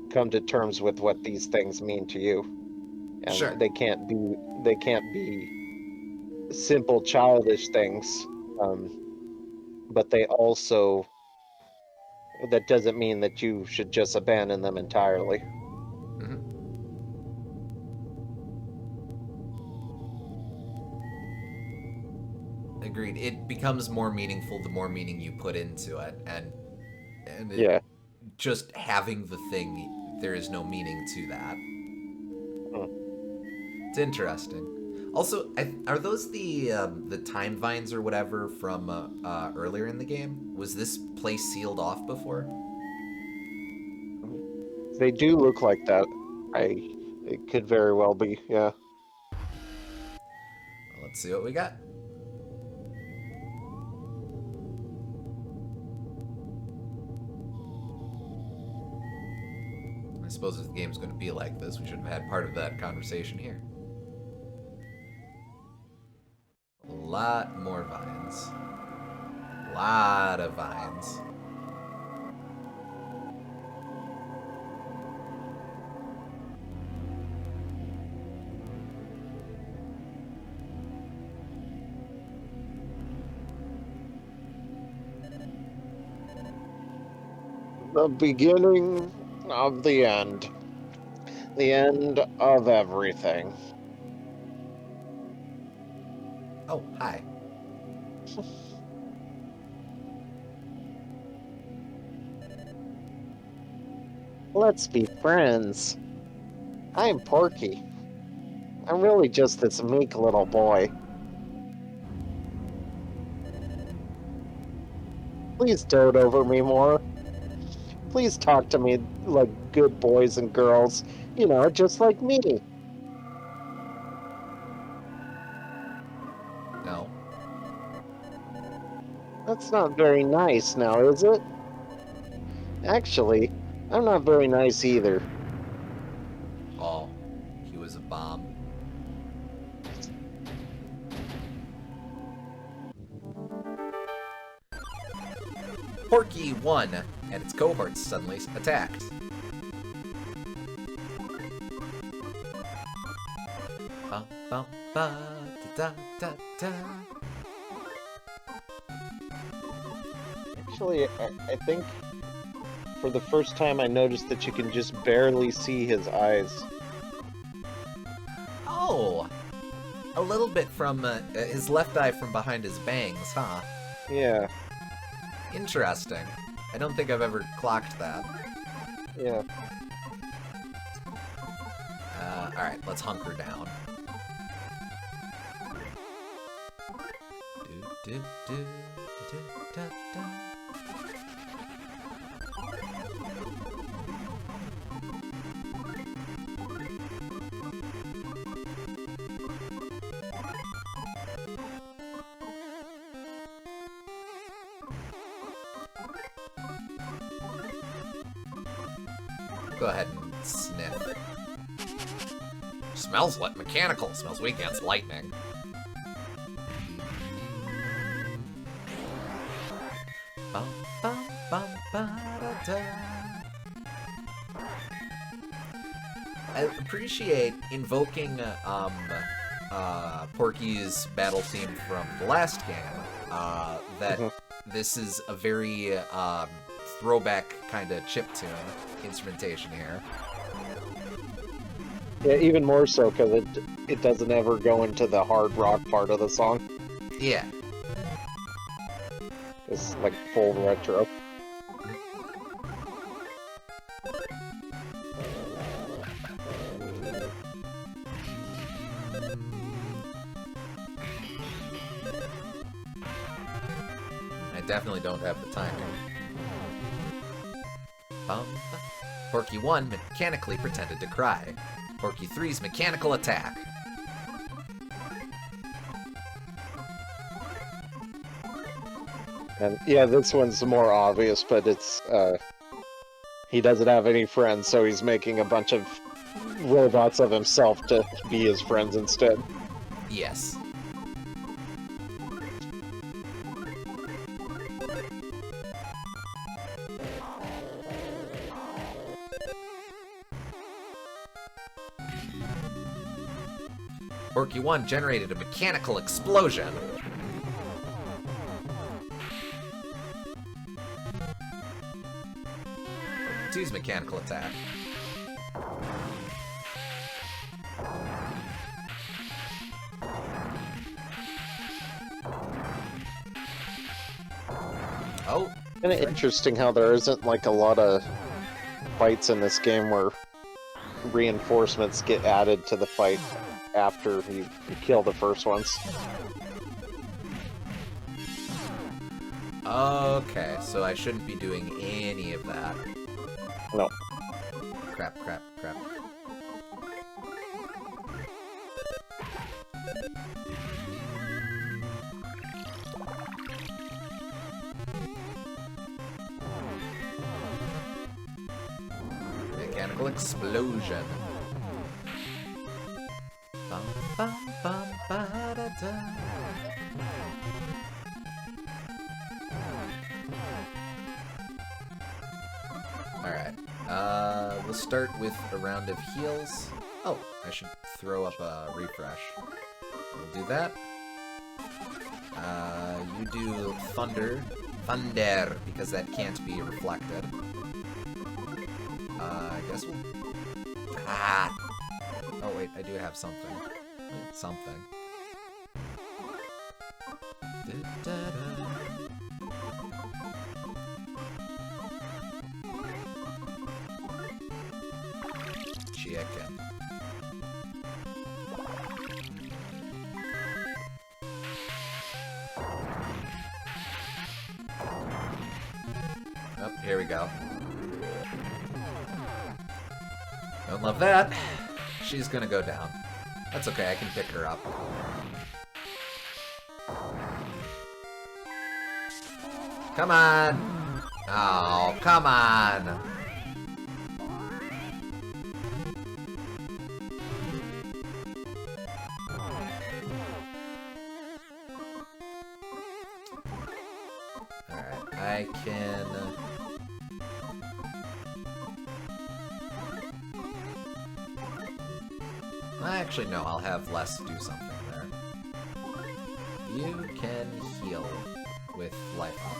come to terms with what these things mean to you, and Sure. they can't be simple childish things, um, but they also that doesn't mean that you should just abandon them entirely. Hmm. Agreed. It becomes more meaningful the more meaning you put into it, and it, Yeah. just having the thing, there is no meaning to that. Mm. It's interesting. Also, are those the time vines or whatever from earlier in the game? Was this place sealed off before? They do look like that. I It could very well be. Yeah. Well, let's see what we got. suppose if the game's going to be like this, we should have had part of that conversation here. A lot more vines. A lot of vines. The beginning of the end. The end of everything. Oh, hi. Let's be friends. I'm Porky. I'm really just this meek little boy. Please dote over me more. Please talk to me like good boys and girls, just like me. No. That's not very nice now, is it? Actually, I'm not very nice either. Oh, he was a bomb. Porky won, and its cohorts suddenly attacked. Bum, bum, ba, da, da, da, da. Actually, I think for the first time I noticed that you can just barely see his eyes. Oh! A little bit from his left eye from behind his bangs, huh? Yeah, Interesting. I don't think I've ever clocked that. yeah. Alright, let's hunker down. Do, do, do, do, da, da. Go ahead and sniff. Smells like mechanical. Smells weak against lightning. Bum, bum, bum, ba-da-da. I appreciate invoking Porky's battle theme from the last game. That this is a very throwback kind of chiptune instrumentation here. Yeah, even more so because it doesn't ever go into the hard rock part of the song. Yeah. It's like full retro. I definitely don't have the timing. Porky 1 mechanically pretended to cry. Porky 3's mechanical attack. And yeah, this one's more obvious, but it's he doesn't have any friends, so he's making a bunch of robots of himself to be his friends instead. Yes. Porky 1 generated a mechanical explosion. Porky 2's mechanical attack. Oh. Kind of interesting how there isn't like a lot of fights in this game where reinforcements get added to the fight after you kill the first ones. Okay, so I shouldn't be doing any of that. No. Crap, crap, crap. Mechanical explosion. Bum, bum, bum, ba-da-da. Alright, we'll start with a round of heals. Oh, I should throw up a refresh. We'll do that. You do thunder, because that can't be reflected. I guess we'll... Ah! Oh wait, I do have something. Something. Da-da-da. Chicken. Oh, here we go. Don't love that. She's gonna go down. That's okay, I can pick her up. Come on! Oh, come on! Alright, I can... Actually, no, I'll have Les do something there. You can heal with life up.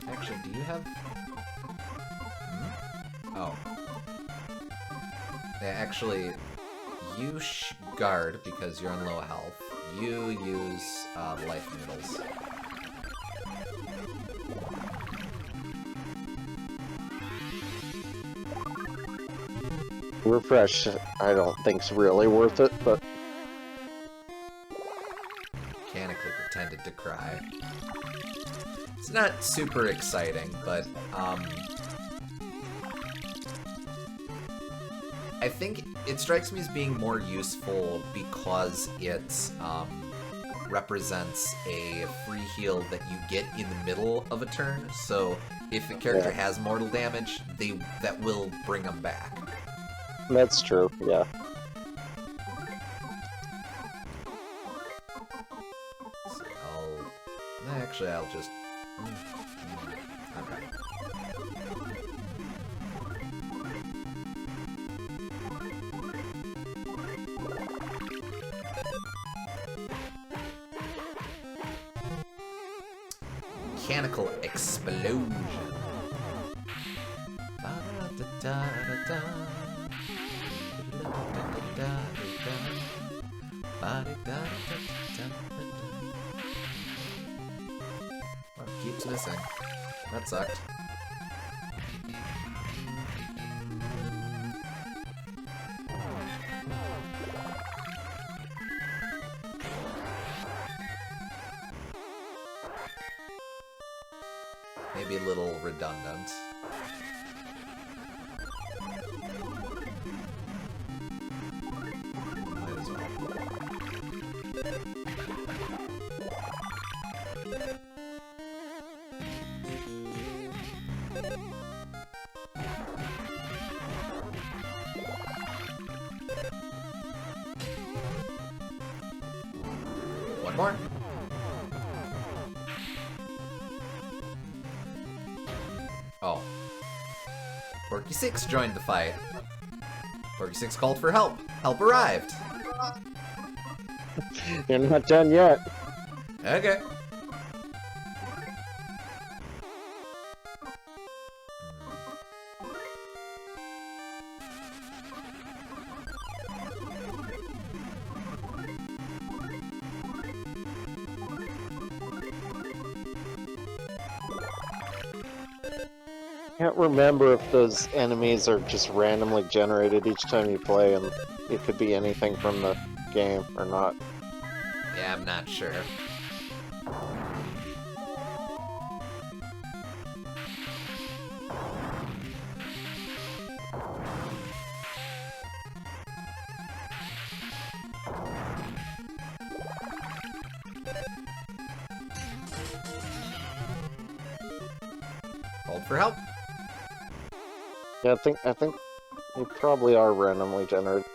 Actually, do you have... Oh. Yeah, actually, you guard because you're on low health. You use life noodles. Refresh, I don't think's really worth it, but... Mechanically pretended to cry. It's not super exciting, but, I think it strikes me as being more useful because it, represents a free heal that you get in the middle of a turn, so if a character has mortal damage, that will bring them back. That's true, yeah. So actually, I'll just... Okay. Mechanical explosion. Ba-da-da-da-da-da. Oh, it keeps missing. That sucked. Maybe a little redundant. Might as well. One more. Oh. Porky6 joined the fight. Porky6 called for help. Help arrived. You're not done yet. Okay. Can't remember if those enemies are just randomly generated each time you play, and it could be anything from the game or not. Yeah, I'm not sure. for help? Yeah, I think they probably are randomly generated.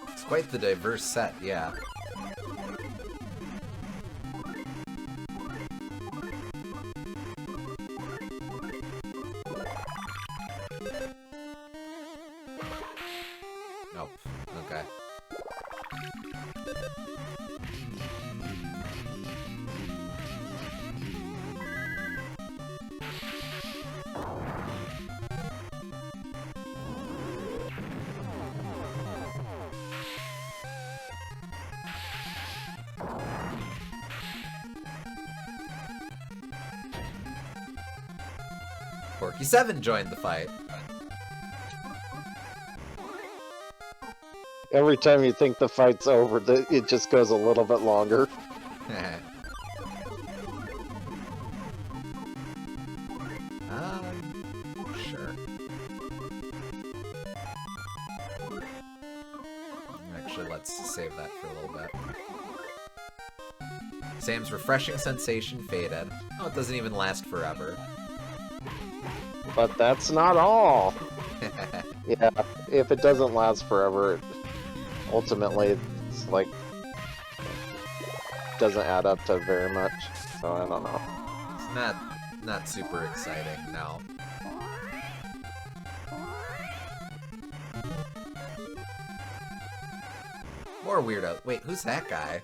It's quite the diverse set, yeah. Oh, okay. Porky7 joined the fight. Every time you think the fight's over, it just goes a little bit longer. Sure. Actually, let's save that for a little bit. Sam's refreshing sensation faded. Oh, it doesn't even last forever. But that's not all. Yeah, if it doesn't last forever, ultimately it's like doesn't add up to very much. So I don't know. It's not super exciting, no. More weirdo. Wait, who's that guy?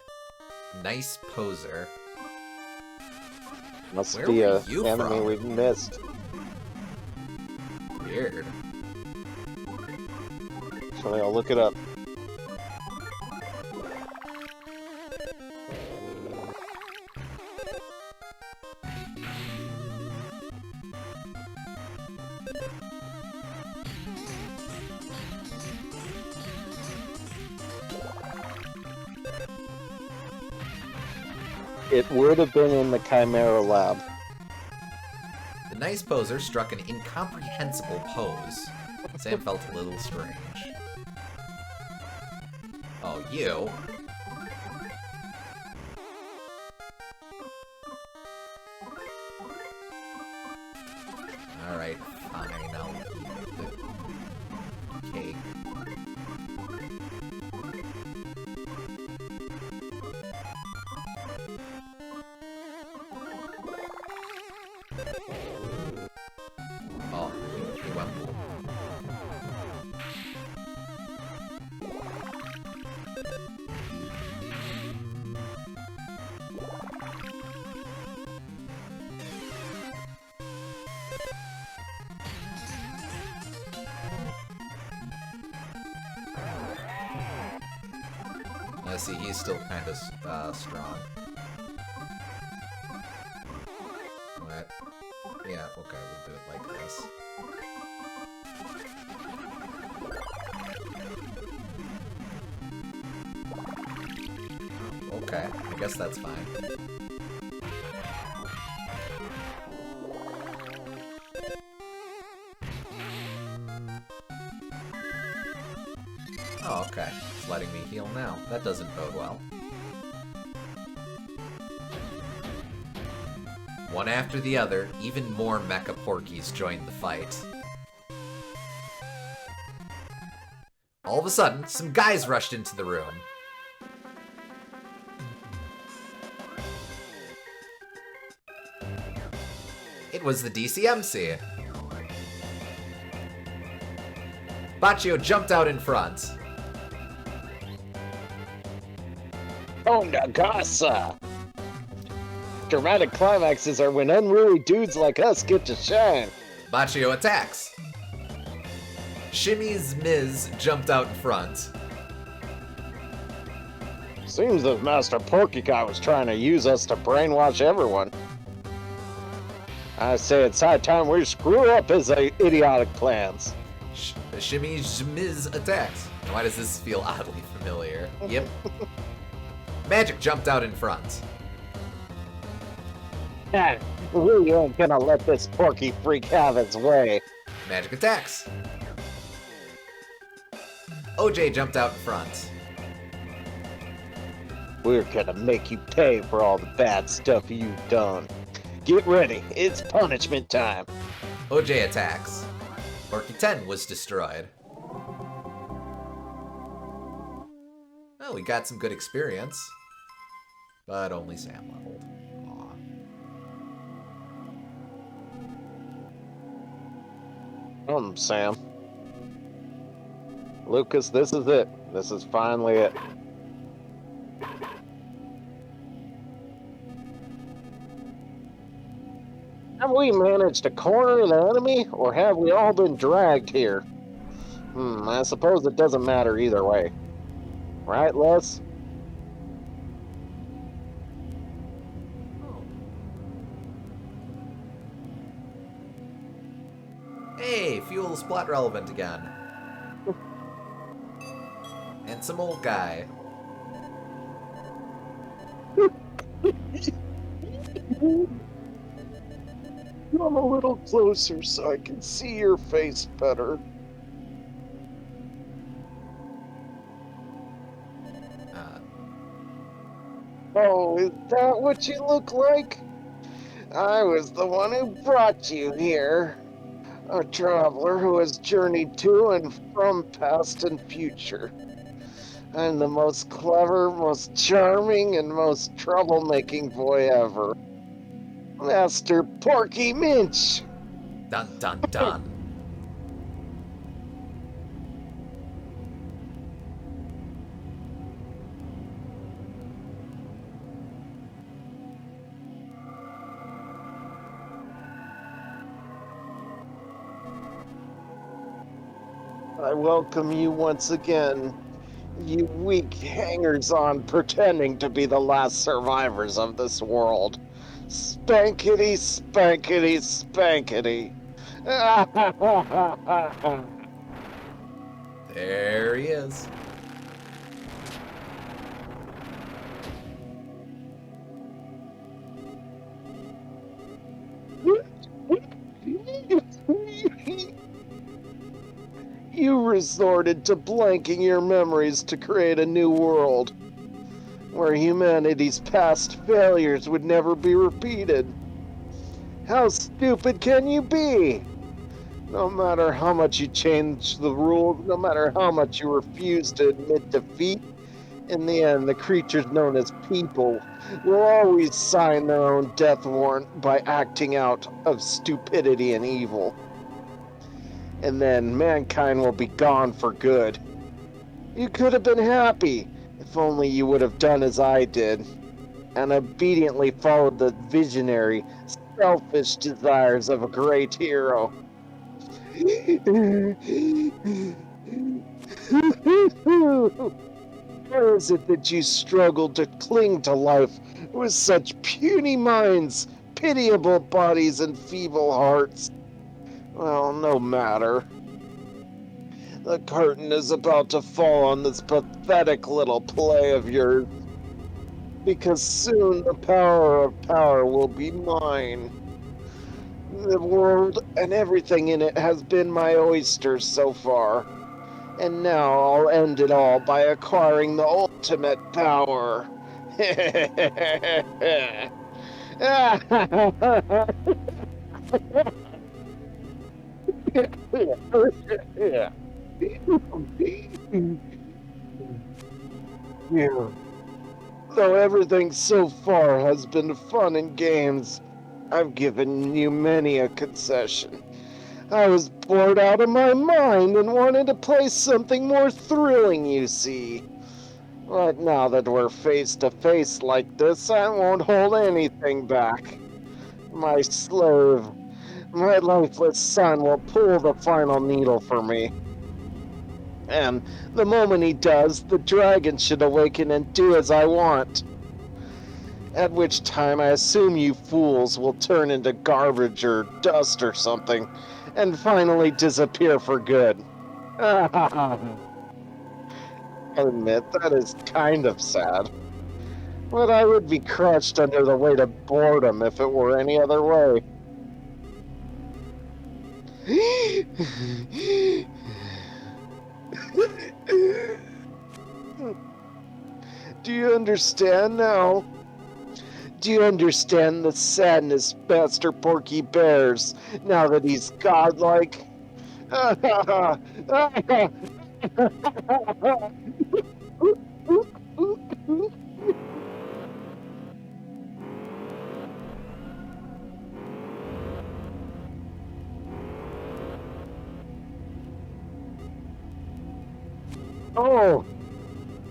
Nice poser. Must Where be were a you enemy from? we missed. Weird. Actually, I'll look it up. It would have been in the Chimera lab. The nice poser struck an incomprehensible pose. Sam felt a little strange. Oh, you? Alright, fine, I'll eat the cake. Oh, he went. See, he's still kind of strong. What? Yeah, okay, we'll do it like this. Oh, okay, I guess that's fine. Oh, okay. It's letting me heal now. That doesn't bode well. One after the other, even more Mecha Porkies joined the fight. All of a sudden, some guys rushed into the room. It was the DCMC. Baccio jumped out in front. Onda Casa! Dramatic climaxes are when unruly dudes like us get to shine. Baccio attacks. Shimmy's Miz jumped out in front. Seems the Master Porky guy was trying to use us to brainwash everyone. I say it's high time we screw up his idiotic plans. Shimmy's Miz attacks. Why does this feel oddly familiar? Yep. Magic jumped out in front. We ain't gonna let this Porky freak have its way. Magic attacks. OJ jumped out in front. We're gonna make you pay for all the bad stuff you've done. Get ready, it's punishment time. OJ attacks. Orky 10 was destroyed. Well, we got some good experience. But only Sam leveled. Aw. Sam. Lucas, this is it. This is finally it. Have we managed to corner the enemy, or have we all been dragged here? I suppose it doesn't matter either way. Right, Les? Hey, fuel's plot relevant again. And some old guy. Come a little closer so I can see your face better. Oh, is that what you look like? I was the one who brought you here. A traveler who has journeyed to and from past and future. I'm the most clever, most charming, and most troublemaking boy ever. Master Porky Minch! Dun dun dun. I welcome you once again, you weak hangers-on pretending to be the last survivors of this world. Spankety, spankety, spankety. There he is. You resorted to blanking your memories to create a new world, where humanity's past failures would never be repeated. How stupid can you be? No matter how much you change the rules, no matter how much you refuse to admit defeat, in the end, the creatures known as people will always sign their own death warrant by acting out of stupidity and evil. And then mankind will be gone for good. You could have been happy if only you would have done as I did and obediently followed the visionary, selfish desires of a great hero. How is it that you struggled to cling to life with such puny minds, pitiable bodies, and feeble hearts? Well, no matter. The curtain is about to fall on this pathetic little play of yours, because soon the power of power will be mine. The world and everything in it has been my oyster so far, and now I'll end it all by acquiring the ultimate power. Though everything so far has been fun and games, I've given you many a concession. I was bored out of my mind and wanted to play something more thrilling, you see. But now that we're face to face like this, I won't hold anything back. My slave, my lifeless son will pull the final needle for me. And the moment he does, the dragon should awaken and do as I want. At which time I assume you fools will turn into garbage or dust or something, and finally disappear for good. I admit, that is kind of sad. But I would be crushed under the weight of boredom if it were any other way. Do you understand now? Do you understand the sadness Master Porky bears now that he's godlike? Oh,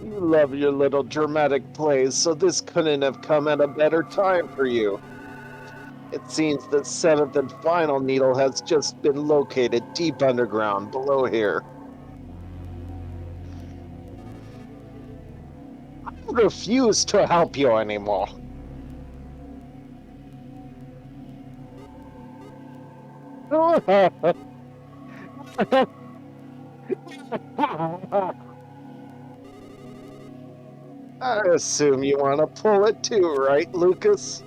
you love your little dramatic plays, so this couldn't have come at a better time for you. It seems the seventh and final needle has just been located deep underground below here. I refuse to help you anymore. I assume you want to pull it too, right, Lucas?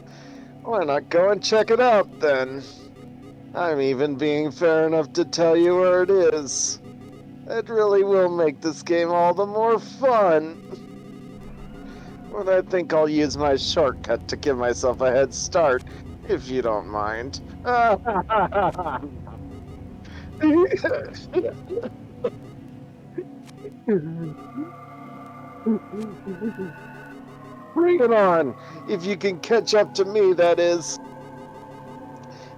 Why not go and check it out then? I'm even being fair enough to tell you where it is. It really will make this game all the more fun. But I think I'll use my shortcut to give myself a head start, if you don't mind. Bring it on! If you can catch up to me, that is.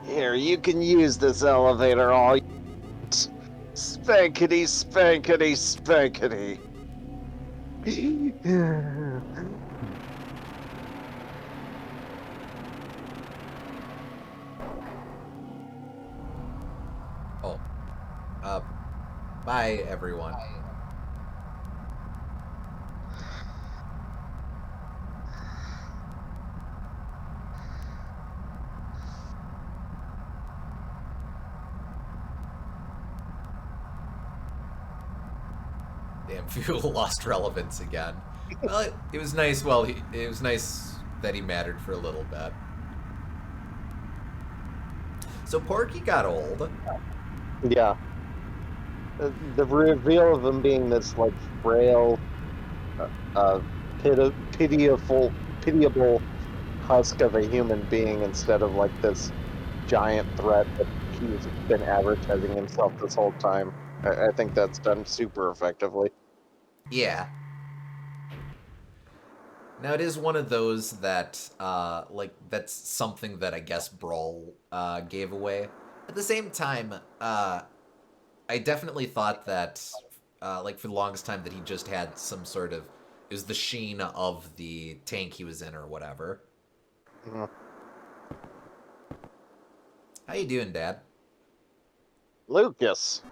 Here, you can use this elevator all you want. Spankety, spankety, spankety. Oh, uh, bye everyone. Damn, Fuel lost relevance again. Well, it was nice. Well, it was nice that he mattered for a little bit. So Porky got old. Yeah, the reveal of him being this like frail, uh, pitiable husk of a human being instead of like this giant threat that he's been advertising himself this whole time. I think that's done super effectively. Yeah. Now it is one of those that, that's something that I guess Brawl gave away. At the same time, I definitely thought that, for the longest time, that he just had some sort of, it was the sheen of the tank he was in or whatever. Mhm. How you doing, Dad? Lucas,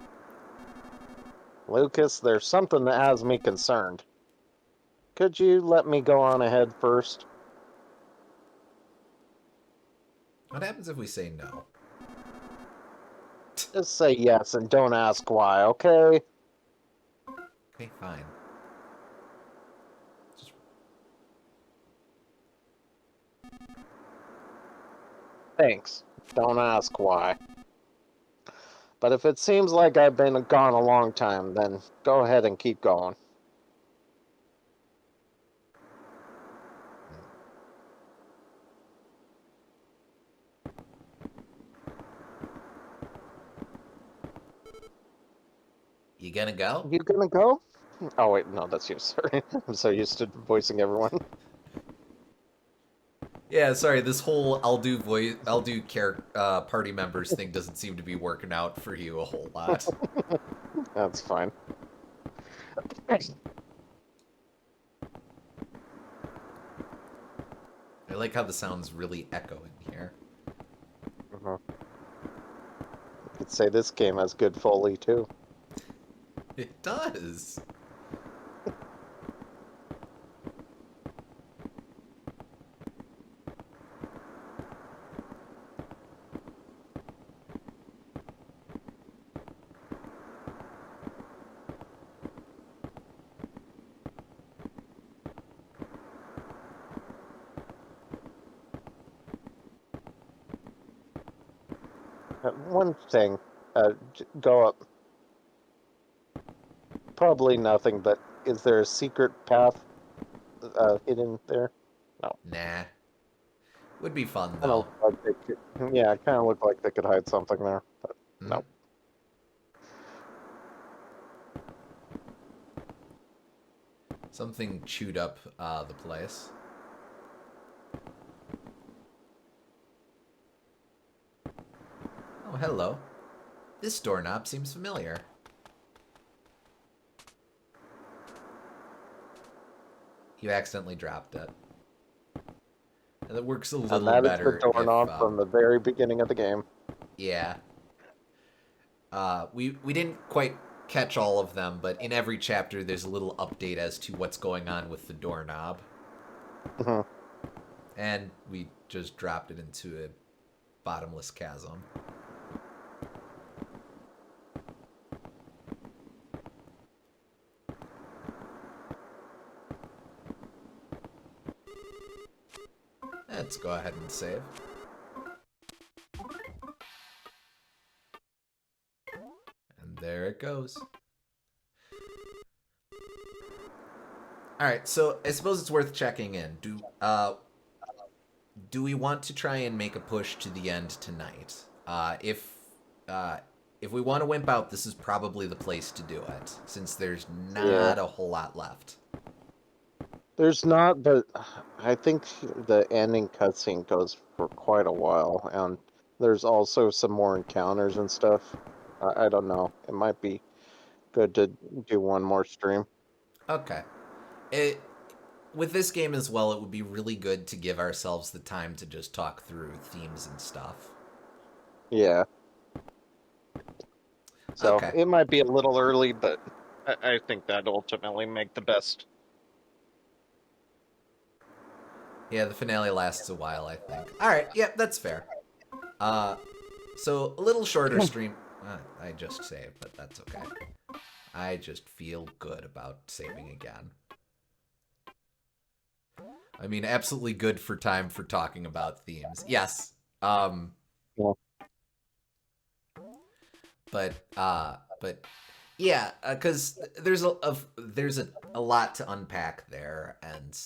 Lucas, there's something that has me concerned. Could you let me go on ahead first? What happens if we say no? Just say yes and don't ask why, okay? Okay, fine. Just Thanks. Don't ask why. But if it seems like I've been gone a long time, then go ahead and keep going. you gonna go? You gonna go? Oh wait, no, that's you. Sorry, I'm so used to voicing everyone. Yeah, sorry. This whole I'll do care party members thing doesn't seem to be working out for you a whole lot. That's fine. I like how the sounds really echo in here. You could say this game has good foley too. It does. One thing, go up. Probably nothing, but is there a secret path hidden there? No. Nah. Would be fun Kind though. of like they could, yeah, kind of looked like they could hide something there, but Hmm. no. Something chewed up the place. Oh, hello. This doorknob seems familiar. You accidentally dropped it. And it works a And little that is the better if, doorknob from the very beginning of the game. yeah. We didn't quite catch all of them, but in every chapter there's a little update as to what's going on with the doorknob. Mhm. And we just dropped it into a bottomless chasm. Let's go ahead and save. And there it goes. All right, so I suppose it's worth checking in. Do we want to try and make a push to the end tonight? Uh, if we want to wimp out, this is probably the place to do it, since there's Yeah. not a whole lot left. There's not, but I think the ending cutscene goes for quite a while, and there's also some more encounters and stuff. I don't know. It might be good to do one more stream. Okay. It with this game as well, it would be really good to give ourselves the time to just talk through themes and stuff. Yeah. So Okay. it might be a little early, but I think that ultimately make the best. Yeah, the finale lasts a while, I think. All right. Yeah, that's fair. Uh, so a little shorter stream. I just saved, but that's okay. I just feel good about saving again. I mean, absolutely good for time for talking about themes. Yes. Um, Yeah. but yeah, because there's a lot to unpack there, and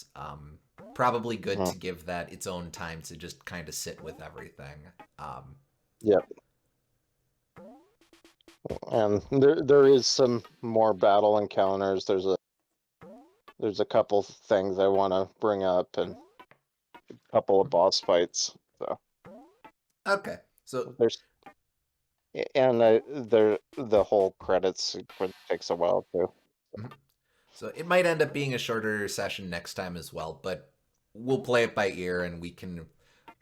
probably good Mhm. to give that its own time to just kind of sit with everything. Um, Yep. And there is some more battle encounters. There's a couple things I want to bring up and a couple of boss fights. So okay, so there's and the whole credits sequence takes a while too. mhm. So it might end up being a shorter session next time as well, but we'll play it by ear and we can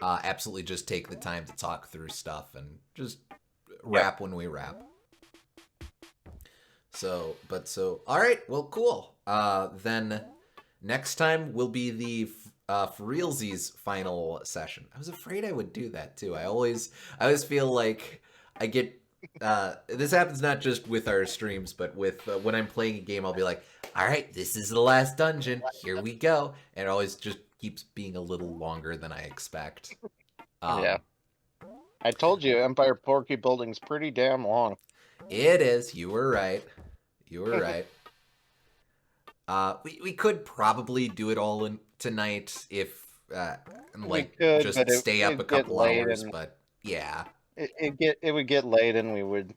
absolutely just take the time to talk through stuff and just Yep. wrap when we wrap. All right, well, cool. Then next time will be the for realsies final session. I was afraid I would do that too. I always feel like I get this happens not just with our streams, but with when I'm playing a game, I'll be like, all right, this is the last dungeon. Here we go, and it always just keeps being a little longer than I expect. Yeah. Um, I told you Empire Porky Building's pretty damn long. it is. You were right. You were right. We could probably do it all in tonight if and We like could, but just stay up a it'd get couple late hours, and but yeah. it would get late and we would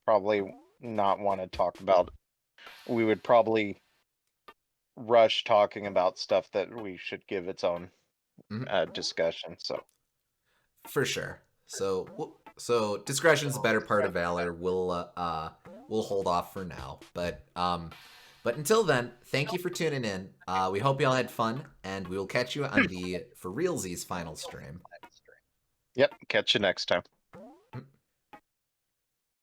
probably not want to talk about. We would probably rush talking about stuff that we should give its own Mhm. discussion. So For sure. So discretion's a better part of valor. We'll hold off for now, but until then, thank you for tuning in. We hope y'all had fun, and we will catch you on the for realsies final stream. yep, catch you next time.